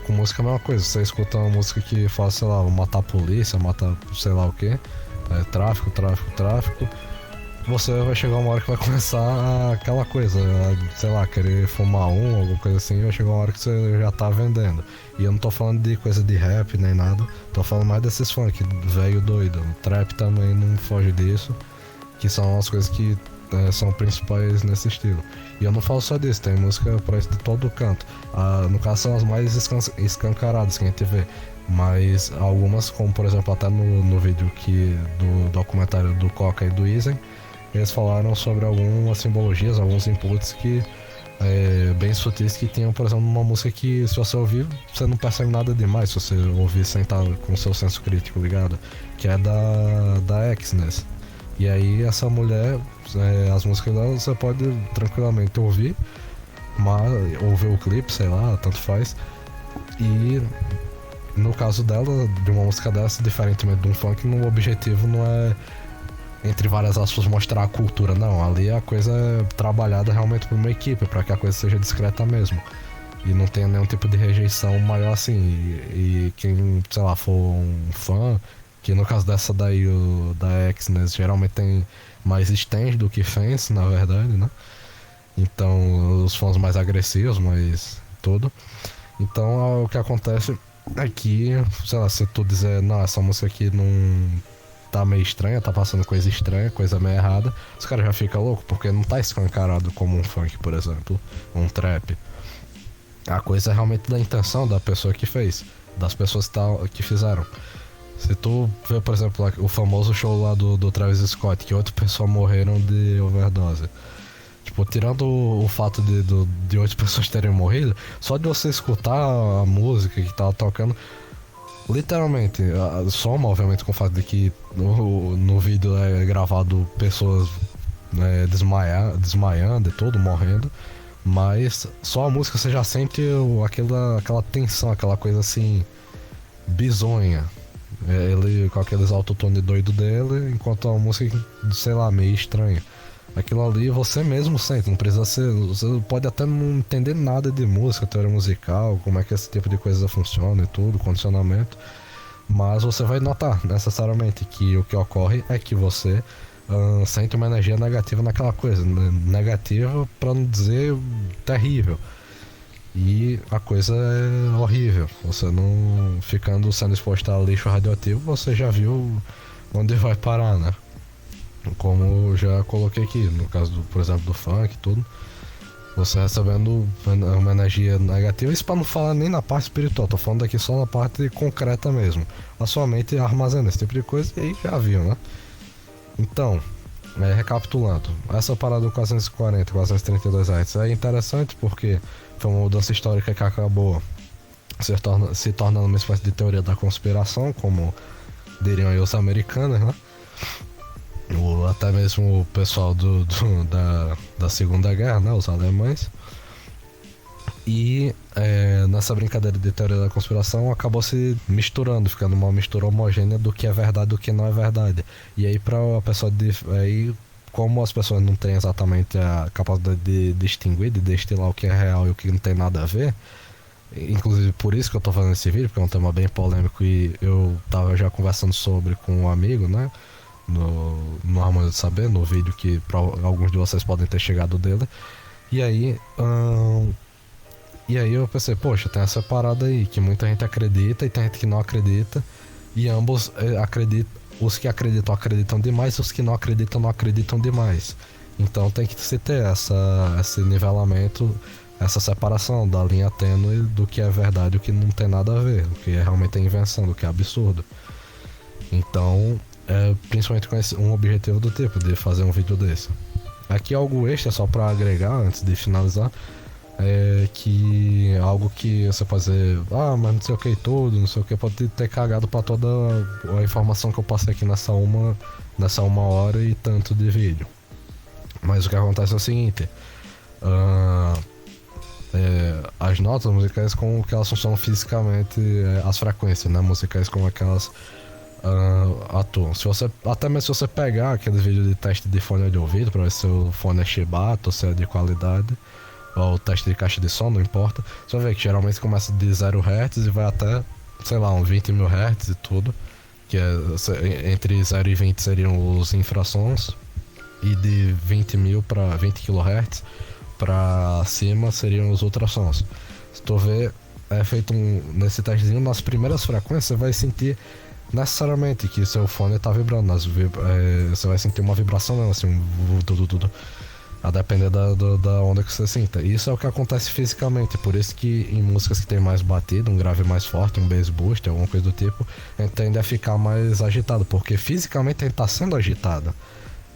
com música é a mesma coisa. Você escuta uma música que fala, sei lá, matar a polícia, matar sei lá o que, tráfico, você vai chegar uma hora que vai começar aquela coisa, sei lá, querer fumar alguma coisa assim, vai chegar uma hora que você já tá vendendo. E eu não tô falando de coisa de rap nem nada, tô falando mais desses funk velho doido. O trap também não foge disso, que são as coisas que são principais nesse estilo. E eu não falo só disso, tem música por isso de todo canto. No caso são as mais escancaradas que a gente vê, mas algumas, como por exemplo até no vídeo do documentário do Coca e do Izen, eles falaram sobre algumas simbologias, alguns inputs que bem sutis que tinham, por exemplo, numa música que, se você ouvir, você não percebe nada demais se você ouvir sem estar com o seu senso crítico ligado, que é da Exness. E aí essa mulher, as músicas dela você pode tranquilamente ouvir, ouvir o clipe, sei lá, tanto faz. E no caso dela, de uma música dessa, diferentemente de um funk, o objetivo não é, entre várias aspas, mostrar a cultura, não. Ali a coisa é trabalhada realmente por uma equipe, para que a coisa seja discreta mesmo e não tenha nenhum tipo de rejeição maior assim. E quem, sei lá, for um fã, que no caso dessa daí, da Exness, geralmente tem mais stands do que fans, na verdade, né? Então os fãs mais agressivos, mas tudo. Então o que acontece é que, sei lá, se tu dizer, não, essa música aqui não tá meio estranha, tá passando coisa estranha, coisa meio errada, os caras já ficam loucos, porque não tá escancarado como um funk, por exemplo, um trap. A coisa é realmente da intenção da pessoa que fez, das pessoas que fizeram. Se tu vê, por exemplo, o famoso show lá do Travis Scott, que 8 pessoas morreram de overdose. Tipo, tirando o fato de 8 pessoas terem morrido, só de você escutar a música que tava tocando, literalmente, soma obviamente com o fato de que no vídeo é gravado pessoas, né, desmaiando e tudo, morrendo. Mas só a música você já sente aquela tensão, aquela coisa assim, bizonha. Ele com aqueles autotune doido dele, enquanto a música, sei lá, meio estranha. Aquilo ali você mesmo sente, não precisa ser. Você pode até não entender nada de música, teoria musical, como é que esse tipo de coisa funciona e tudo, condicionamento. Mas você vai notar necessariamente que o que ocorre é que você sente uma energia negativa naquela coisa, negativa pra não dizer terrível. E a coisa é horrível. Você não ficando sendo exposto a lixo radioativo, você já viu onde vai parar, né? Como eu já coloquei aqui, no caso, por exemplo, do funk e tudo. Você recebendo uma energia negativa, isso pra não falar nem na parte espiritual, tô falando aqui só na parte concreta mesmo. A sua mente armazena esse tipo de coisa e aí já viu, né? Então, recapitulando, essa parada do 440, 432 Hz é interessante porque foi uma mudança histórica que acabou se tornando uma espécie de teoria da conspiração, como diriam aí os americanos, né? Até mesmo o pessoal da Segunda Guerra, né? Os alemães. E nessa brincadeira de teoria da conspiração acabou se misturando, ficando uma mistura homogênea do que é verdade e do que não é verdade. E aí pra a pessoa como as pessoas não têm exatamente a capacidade de distinguir, de destilar o que é real e o que não tem nada a ver, inclusive por isso que eu tô fazendo esse vídeo, porque é um tema bem polêmico e eu tava já conversando sobre com um amigo, né? No Harmonia de Saber, no vídeo que alguns de vocês podem ter chegado dele. E aí eu pensei, poxa, tem essa parada aí que muita gente acredita e tem gente que não acredita, e ambos acreditam. Os que acreditam demais, os que não acreditam demais. Então tem que se ter esse nivelamento, essa separação da linha tênue do que é verdade e o que não tem nada a ver, o que é realmente invenção, do que é absurdo. Então, principalmente com um objetivo do tipo, de fazer um vídeo desse. Aqui algo extra, só pra agregar, antes de finalizar, que algo que você pode dizer, mas não sei o que e tudo, não sei o que, pode ter cagado pra toda a informação que eu passei aqui nessa uma hora e tanto de vídeo. Mas o que acontece é o seguinte, as notas musicais, como que elas funcionam fisicamente, as frequências, né, musicais, como é que elas atuam. Até mesmo se você pegar aqueles vídeos de teste de fone de ouvido pra ver se o fone é Shibata ou se é de qualidade, ou o teste de caixa de som, não importa, você vai ver que geralmente começa de 0 Hz e vai até, sei lá, uns 20 mil Hz e tudo, que entre 0 e 20 seriam os infrassons, e de 20 mil para 20 kHz para cima seriam os ultrassons. Se tu vê, é feito nesse testezinho, nas primeiras frequências você vai sentir necessariamente que seu fone tá vibrando, você vai sentir uma vibração, não, assim, tudo. A depender da onda que você sinta. Isso é o que acontece fisicamente. Por isso que em músicas que tem mais batida, um grave mais forte, um bass boost, alguma coisa do tipo, a gente tende a ficar mais agitado, porque fisicamente a gente tá sendo agitado.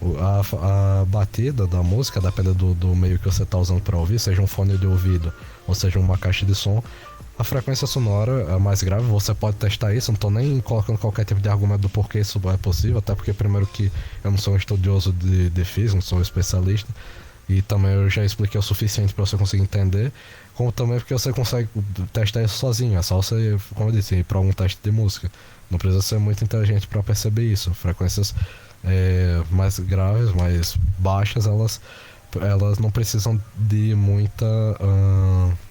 A batida da música, dependendo do meio que você tá usando para ouvir, seja um fone de ouvido ou seja uma caixa de som, a frequência sonora é mais grave. Você pode testar isso, não tô nem colocando qualquer tipo de argumento do porquê isso é possível, até porque primeiro que eu não sou um estudioso de física, não sou um especialista, e também eu já expliquei o suficiente para você conseguir entender, como também porque você consegue testar isso sozinho. É só você, como eu disse, ir para algum teste de música. Não precisa ser muito inteligente para perceber isso. Frequências mais graves, mais baixas, elas não precisam de muita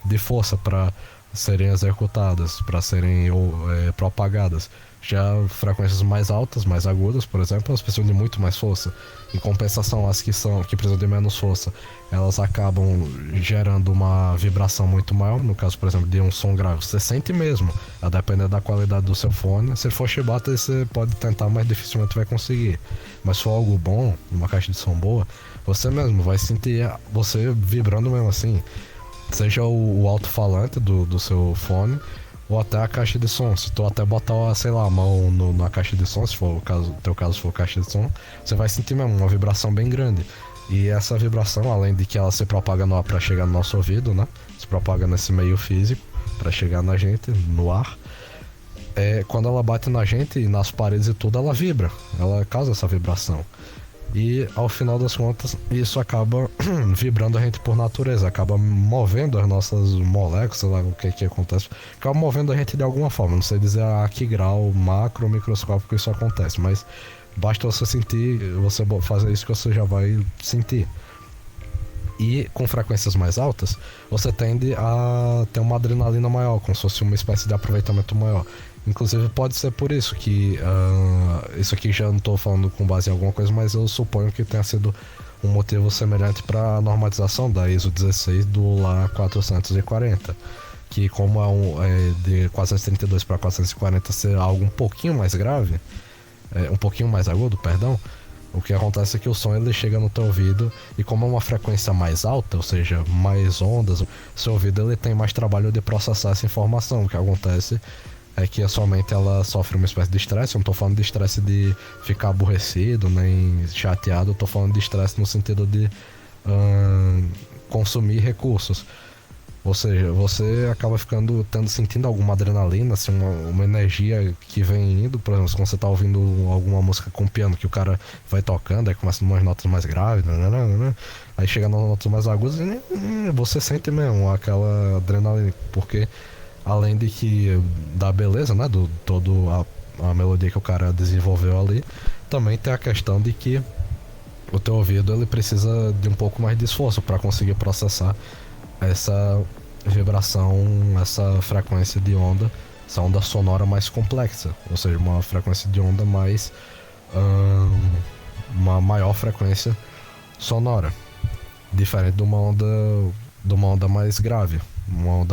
de força para serem executadas, para serem propagadas. Já frequências mais altas, mais agudas, por exemplo, elas precisam de muito mais força. Em compensação, as que precisam de menos força, elas acabam gerando uma vibração muito maior. No caso, por exemplo, de um som grave, você sente mesmo, a depender da qualidade do seu fone. Se for chibata, você pode tentar, mas dificilmente vai conseguir. Mas se for algo bom, uma caixa de som boa, você mesmo vai sentir você vibrando mesmo assim. Seja o alto-falante do seu fone, ou até a caixa de som. Se tu até botar, sei lá, a mão na caixa de som, se for o caso, teu caso for caixa de som, você vai sentir mesmo uma vibração bem grande. E essa vibração, além de que ela se propaga no ar para chegar no nosso ouvido, né? Se propaga nesse meio físico para chegar na gente, no ar. Quando ela bate na gente e nas paredes e tudo, ela vibra. Ela causa essa vibração. E ao final das contas, isso acaba vibrando a gente por natureza, acaba movendo as nossas moléculas, sei lá o que acontece, acaba movendo a gente de alguma forma. Não sei dizer a que grau macro ou microscópico isso acontece, mas basta você sentir, você fazer isso que você já vai sentir. E com frequências mais altas, você tende a ter uma adrenalina maior, como se fosse uma espécie de aproveitamento maior. Inclusive pode ser por isso que isso aqui já não estou falando com base em alguma coisa, mas eu suponho que tenha sido um motivo semelhante para a normatização da ISO 16 do lá 440, que como de 432 para 440 ser algo um pouquinho mais grave, um pouquinho mais agudo, perdão, o que acontece é que o som ele chega no teu ouvido e como é uma frequência mais alta, ou seja, mais ondas, seu ouvido ele tem mais trabalho de processar essa informação. O que acontece é que a sua mente ela sofre uma espécie de estresse. Eu não tô falando de estresse de ficar aborrecido, nem chateado, eu tô falando de estresse no sentido de consumir recursos. Ou seja, você acaba sentindo alguma adrenalina, assim, uma energia que vem indo. Por exemplo, quando você tá ouvindo alguma música com piano, que o cara vai tocando, aí começa umas notas mais graves, aí chega nas notas mais agudas e você sente mesmo aquela adrenalina, porque além de que da beleza, né, do todo a melodia que o cara desenvolveu ali, também tem a questão de que o teu ouvido ele precisa de um pouco mais de esforço para conseguir processar essa vibração, essa frequência de onda, essa onda sonora mais complexa, ou seja, uma frequência de onda mais uma maior frequência sonora, diferente de uma onda mais grave, uma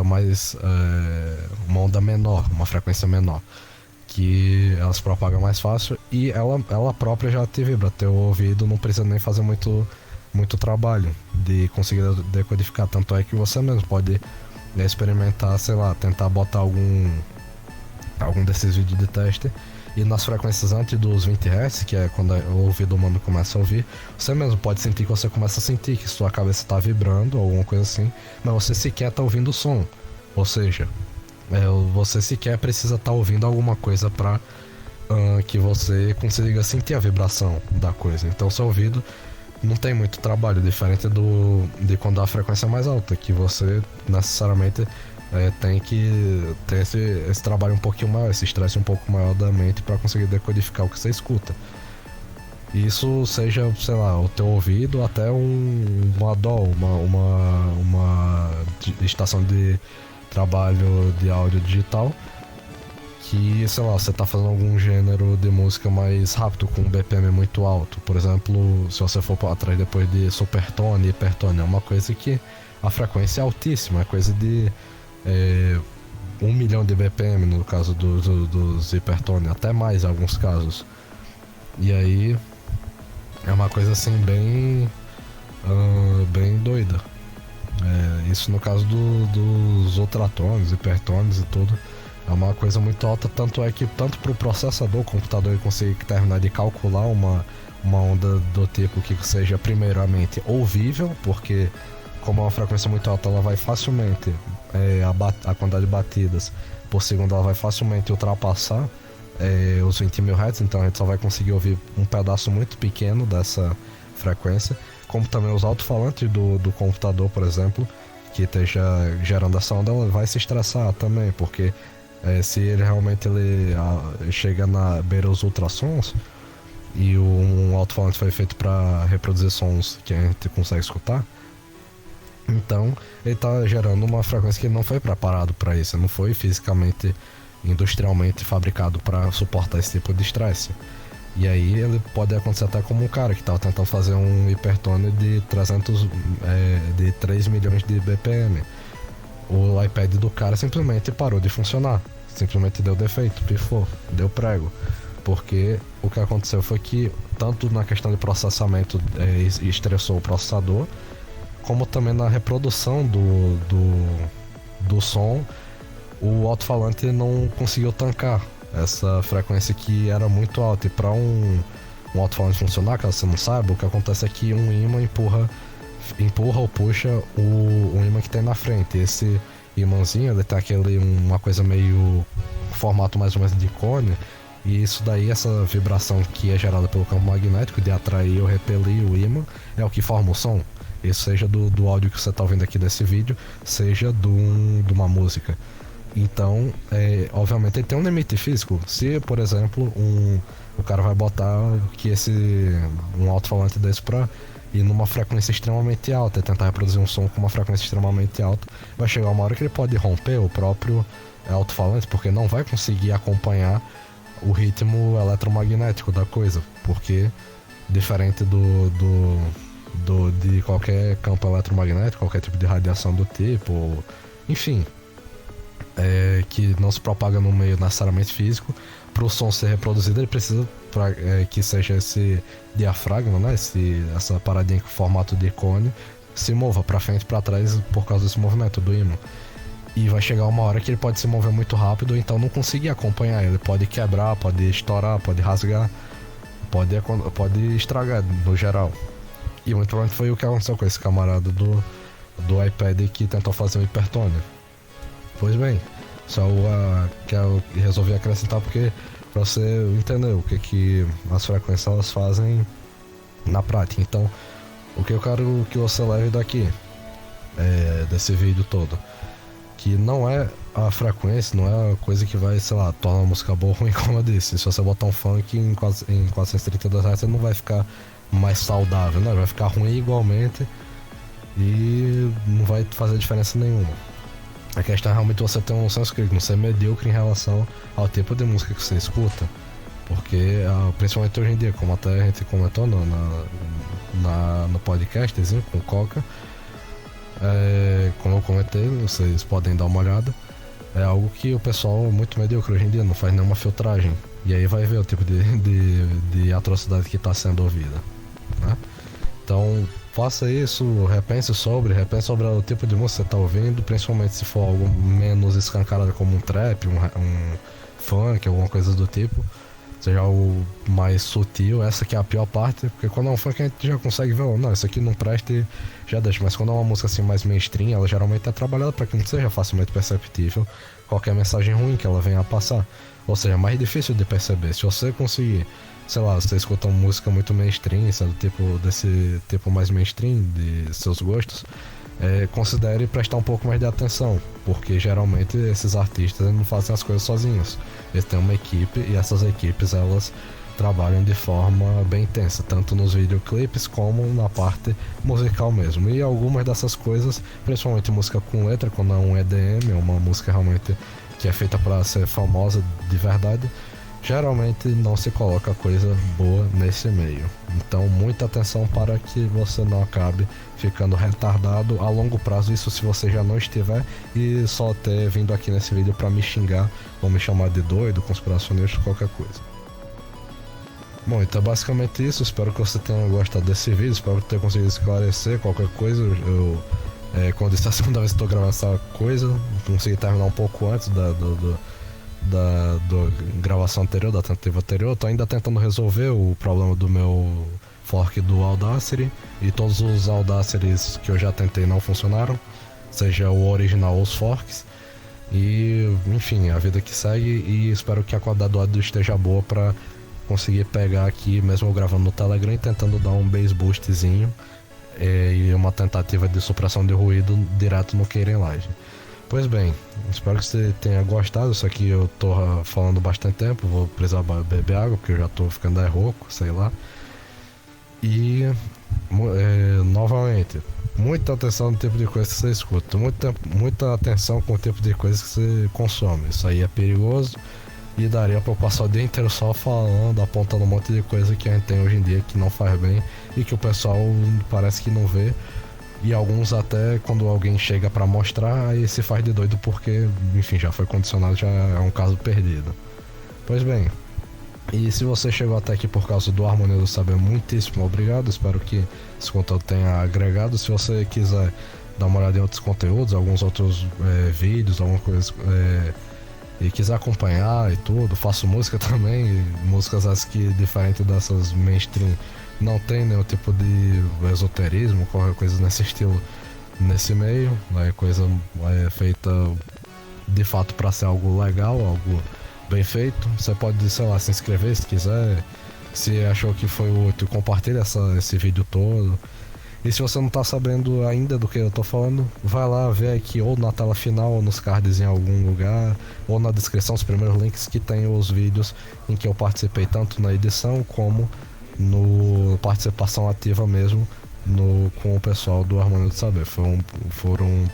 onda menor, uma frequência menor, que ela se propaga mais fácil e ela própria já te vibra. Teu ouvido não precisa nem fazer muito trabalho de conseguir decodificar, tanto é que você mesmo pode experimentar, sei lá, tentar botar algum desses vídeos de teste e nas frequências antes dos 20 Hz, que é quando o ouvido humano começa a ouvir, você mesmo pode sentir que você começa a sentir que sua cabeça está vibrando ou alguma coisa assim, mas você sequer está ouvindo o som, ou seja, você sequer precisa estar ouvindo alguma coisa para que você consiga sentir a vibração da coisa. Então seu ouvido não tem muito trabalho, diferente de quando a frequência é mais alta, que você necessariamente tem que ter esse trabalho um pouquinho maior, esse estresse um pouco maior da mente para conseguir decodificar o que você escuta. Isso seja, sei lá, o teu ouvido até uma DAW, uma estação de trabalho de áudio digital, que, sei lá, você tá fazendo algum gênero de música mais rápido, com um BPM muito alto. Por exemplo, se você for atrás depois de supertone e hipertone, é uma coisa que a frequência é altíssima, é coisa de 1 milhão de BPM no caso dos hipertone, até mais em alguns casos. E aí é uma coisa assim bem doida. Isso no caso dos ultratones, hipertones e tudo. É uma coisa muito alta, tanto é que tanto para o processador, o computador ele consegue terminar de calcular uma onda do tipo que seja primeiramente ouvível, porque como é uma frequência muito alta, ela vai facilmente, a quantidade de batidas por segundo, ela vai facilmente ultrapassar os 20 mil Hz, então a gente só vai conseguir ouvir um pedaço muito pequeno dessa frequência, como também os alto-falantes do computador, por exemplo, que esteja gerando essa onda, ela vai se estressar também, porque se ele realmente chega na beira os ultrassons e um alto-falante foi feito para reproduzir sons que a gente consegue escutar, então ele está gerando uma frequência que não foi preparado para isso, não foi fisicamente industrialmente fabricado para suportar esse tipo de estresse. E aí ele pode acontecer até como um cara que estava tentando fazer um hipertone de 3 milhões de BPM. O iPad do cara simplesmente parou de funcionar, simplesmente deu defeito, pifou, deu prego. Porque o que aconteceu foi que, tanto na questão de processamento, estressou o processador, como também na reprodução do som, o alto-falante não conseguiu tancar essa frequência que era muito alta. E para um alto-falante funcionar, caso você não saiba, o que acontece é que um ímã empurra ou puxa o ímã que tem na frente. Esse ímãzinho, ele tem uma coisa meio formato mais ou menos de cone, e isso daí, essa vibração que é gerada pelo campo magnético de atrair ou repelir o ímã, é o que forma o som. Isso seja do áudio que você está ouvindo aqui desse vídeo, seja de uma música. Então, obviamente ele tem um limite físico. Se, por exemplo, o cara vai botar um alto-falante desse pra ir numa frequência extremamente alta e tentar reproduzir um som com uma frequência extremamente alta, vai chegar uma hora que ele pode romper o próprio alto-falante, porque não vai conseguir acompanhar o ritmo eletromagnético da coisa, porque diferente de qualquer campo eletromagnético, qualquer tipo de radiação do tipo, enfim, que não se propaga no meio necessariamente físico, para o som ser reproduzido ele precisa que seja esse diafragma, né? Essa paradinha com formato de cone se mova para frente e para trás por causa desse movimento do ímã. E vai chegar uma hora que ele pode se mover muito rápido, então não conseguir acompanhar. Ele pode quebrar, pode estourar, pode rasgar, pode estragar no geral. E muito provavelmente foi o que aconteceu com esse camarada do iPad que tentou fazer um hipertone. Pois bem, só que eu resolvi acrescentar porque pra você entender o que as frequências elas fazem na prática. Então, o que eu quero que você leve daqui, desse vídeo todo, que não é a frequência, não é a coisa que vai, sei lá, tornar a música boa ou ruim, como eu disse. Se você botar um funk em 432 Hz, ele não vai ficar mais saudável, né? Vai ficar ruim igualmente e não vai fazer diferença nenhuma. A questão é realmente você ter um senso crítico, não ser medíocre em relação ao tipo de música que você escuta. Porque, principalmente hoje em dia, como até a gente comentou no podcastzinho com o Coca, como eu comentei, vocês podem dar uma olhada, é algo que o pessoal é muito medíocre hoje em dia, não faz nenhuma filtragem. E aí vai ver o tipo de atrocidade que está sendo ouvida, né? Então, faça isso, repense sobre o tipo de música que você está ouvindo, principalmente se for algo menos escancarado como um trap, um funk, alguma coisa do tipo. Seja algo mais sutil, essa que é a pior parte, porque quando é um funk a gente já consegue ver, não, isso aqui não presta e já deixa, mas quando é uma música assim mais mainstream, ela geralmente é trabalhada para que não seja facilmente perceptível qualquer mensagem ruim que ela venha a passar, ou seja, é mais difícil de perceber. Se você conseguir, sei lá, você escuta uma música muito mainstream, sendo desse tipo mais mainstream de seus gostos, considere prestar um pouco mais de atenção, porque geralmente esses artistas não fazem as coisas sozinhos, eles têm uma equipe e essas equipes elas trabalham de forma bem intensa, tanto nos videoclipes como na parte musical mesmo. E algumas dessas coisas, principalmente música com letra, quando é um EDM, uma música realmente que é feita para ser famosa de verdade, geralmente não se coloca coisa boa nesse meio. Então, muita atenção para que você não acabe ficando retardado a longo prazo, isso se você já não estiver, e só ter vindo aqui nesse vídeo para me xingar ou me chamar de doido, conspiracionista, qualquer coisa. Bom, então basicamente isso. Espero que você tenha gostado desse vídeo, espero ter conseguido esclarecer qualquer coisa. Quando isso é a segunda vez que estou gravando essa coisa, consegui terminar um pouco antes da gravação anterior, da tentativa anterior. Estou ainda tentando resolver o problema do meu fork do Audacity, e todos os Audacities que eu já tentei não funcionaram, seja o original ou os forks. E enfim, a vida que segue, e espero que a qualidade do áudio esteja boa para conseguir pegar aqui, mesmo eu gravando no Telegram e tentando dar um bass boostzinho e uma tentativa de supressão de ruído direto no Keyring Live. Pois bem, espero que você tenha gostado. Isso aqui eu tô falando bastante tempo, vou precisar beber água porque eu já tô ficando rouco, sei lá. E novamente, seguinte: muita atenção no tipo de coisa que você escuta, muita atenção com o tipo de coisa que você consome. Isso aí é perigoso e daria pra eu passar o dia inteiro só falando, apontando um monte de coisa que a gente tem hoje em dia que não faz bem e que o pessoal parece que não vê. E alguns até, quando alguém chega pra mostrar, aí se faz de doido porque, enfim, já foi condicionado, já é um caso perdido. Pois bem, e se você chegou até aqui por causa do Harmonia do Saber, muitíssimo obrigado. Espero que esse conteúdo tenha agregado. Se você quiser dar uma olhada em outros conteúdos, alguns outros vídeos, alguma coisa, e quiser acompanhar e tudo, faço música também, músicas as que, diferente dessas mainstream, não tem nenhum tipo de esoterismo, qualquer coisa nesse estilo, nesse meio. É coisa feita de fato para ser algo legal, algo bem feito. Você pode, sei lá, se inscrever se quiser. Se achou que foi útil, compartilha esse vídeo todo. E se você não tá sabendo ainda do que eu tô falando, vai lá ver aqui ou na tela final, ou nos cards em algum lugar, ou na descrição, os primeiros links que tem os vídeos em que eu participei tanto na edição como no participação ativa mesmo com o pessoal do Harmonia do Saber. Foram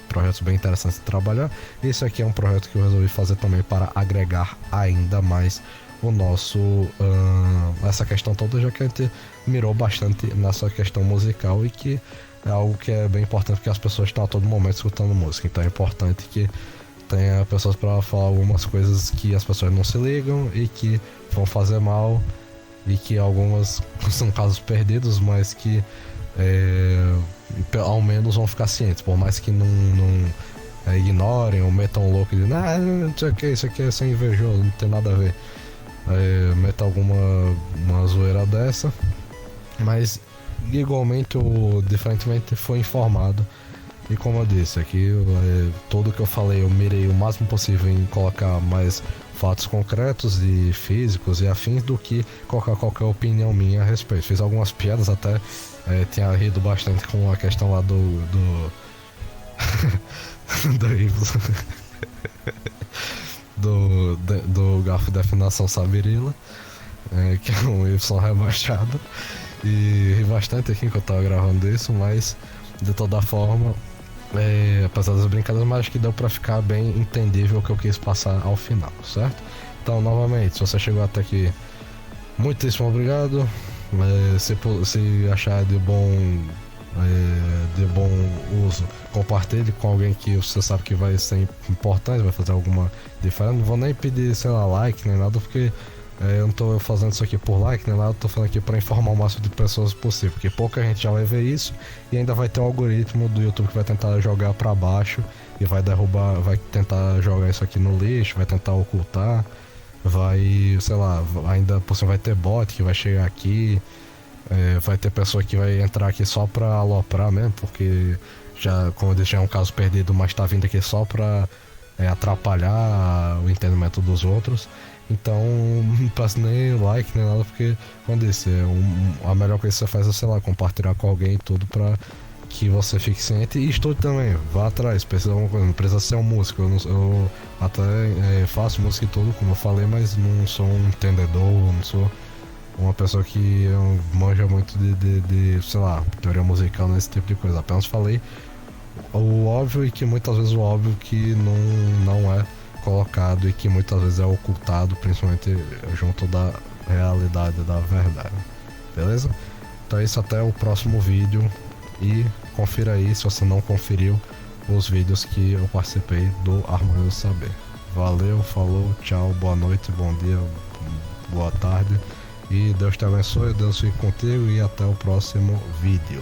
projetos bem interessantes de trabalhar. Esse aqui é um projeto que eu resolvi fazer também para agregar ainda mais o nosso essa questão toda, já que a gente mirou bastante nessa questão musical e que é algo que é bem importante, porque as pessoas estão a todo momento escutando música. Então é importante que tenha pessoas para falar algumas coisas que as pessoas não se ligam e que vão fazer mal, e que algumas são casos perdidos, mas que ao menos vão ficar cientes, por mais que não ignorem ou metam louco de não sei o que, isso aqui é ser invejoso, não tem nada a ver. Meta uma zoeira dessa, mas igualmente ou diferentemente foi informado. E como eu disse aqui, tudo que eu falei eu mirei o máximo possível em colocar mais fatos concretos e físicos e afins do que colocar qualquer opinião minha a respeito. Fiz algumas piadas até, tinha rido bastante com a questão lá do do do garfo de afinação Sabirila, que é um Y rebaixado, e ri bastante aqui que eu tava gravando isso, mas de toda forma, apesar das brincadeiras, mas acho que deu pra ficar bem entendível o que eu quis passar ao final, certo? Então, novamente, se você chegou até aqui, muitíssimo obrigado. Se achar de bom uso, compartilhe com alguém que você sabe que vai ser importante, vai fazer alguma diferença. Não vou nem pedir, sei lá, like nem nada, porque eu não tô fazendo isso aqui por like nem nada, eu tô fazendo aqui para informar o máximo de pessoas possível, porque pouca gente já vai ver isso e ainda vai ter um algoritmo do YouTube que vai tentar jogar para baixo e vai derrubar, vai tentar jogar isso aqui no lixo, vai tentar ocultar, vai, sei lá, ainda por cima vai ter bot que vai chegar aqui. Vai ter pessoa que vai entrar aqui só pra aloprar mesmo, porque já, como eu disse, já é um caso perdido, mas tá vindo aqui só pra atrapalhar o entendimento dos outros. Então não peço nem like nem nada, porque, como eu disse, a melhor coisa que você faz é, sei lá, compartilhar com alguém e tudo pra que você fique ciente. E estude também, vá atrás, precisa de alguma coisa, não precisa ser um músico. Eu até faço música e tudo, como eu falei, mas não sou um entendedor, não sou uma pessoa que manja muito de sei lá, teoria musical, nesse tipo de coisa. Apenas falei o óbvio, e que muitas vezes o óbvio que não é colocado e que muitas vezes é ocultado, principalmente junto da realidade, da verdade. Beleza? Então é isso, até o próximo vídeo, e confira aí, se você não conferiu, os vídeos que eu participei do Harmonia do Saber. Valeu, falou, tchau, boa noite, bom dia, boa tarde. E Deus te abençoe, Deus fique contigo, e até o próximo vídeo.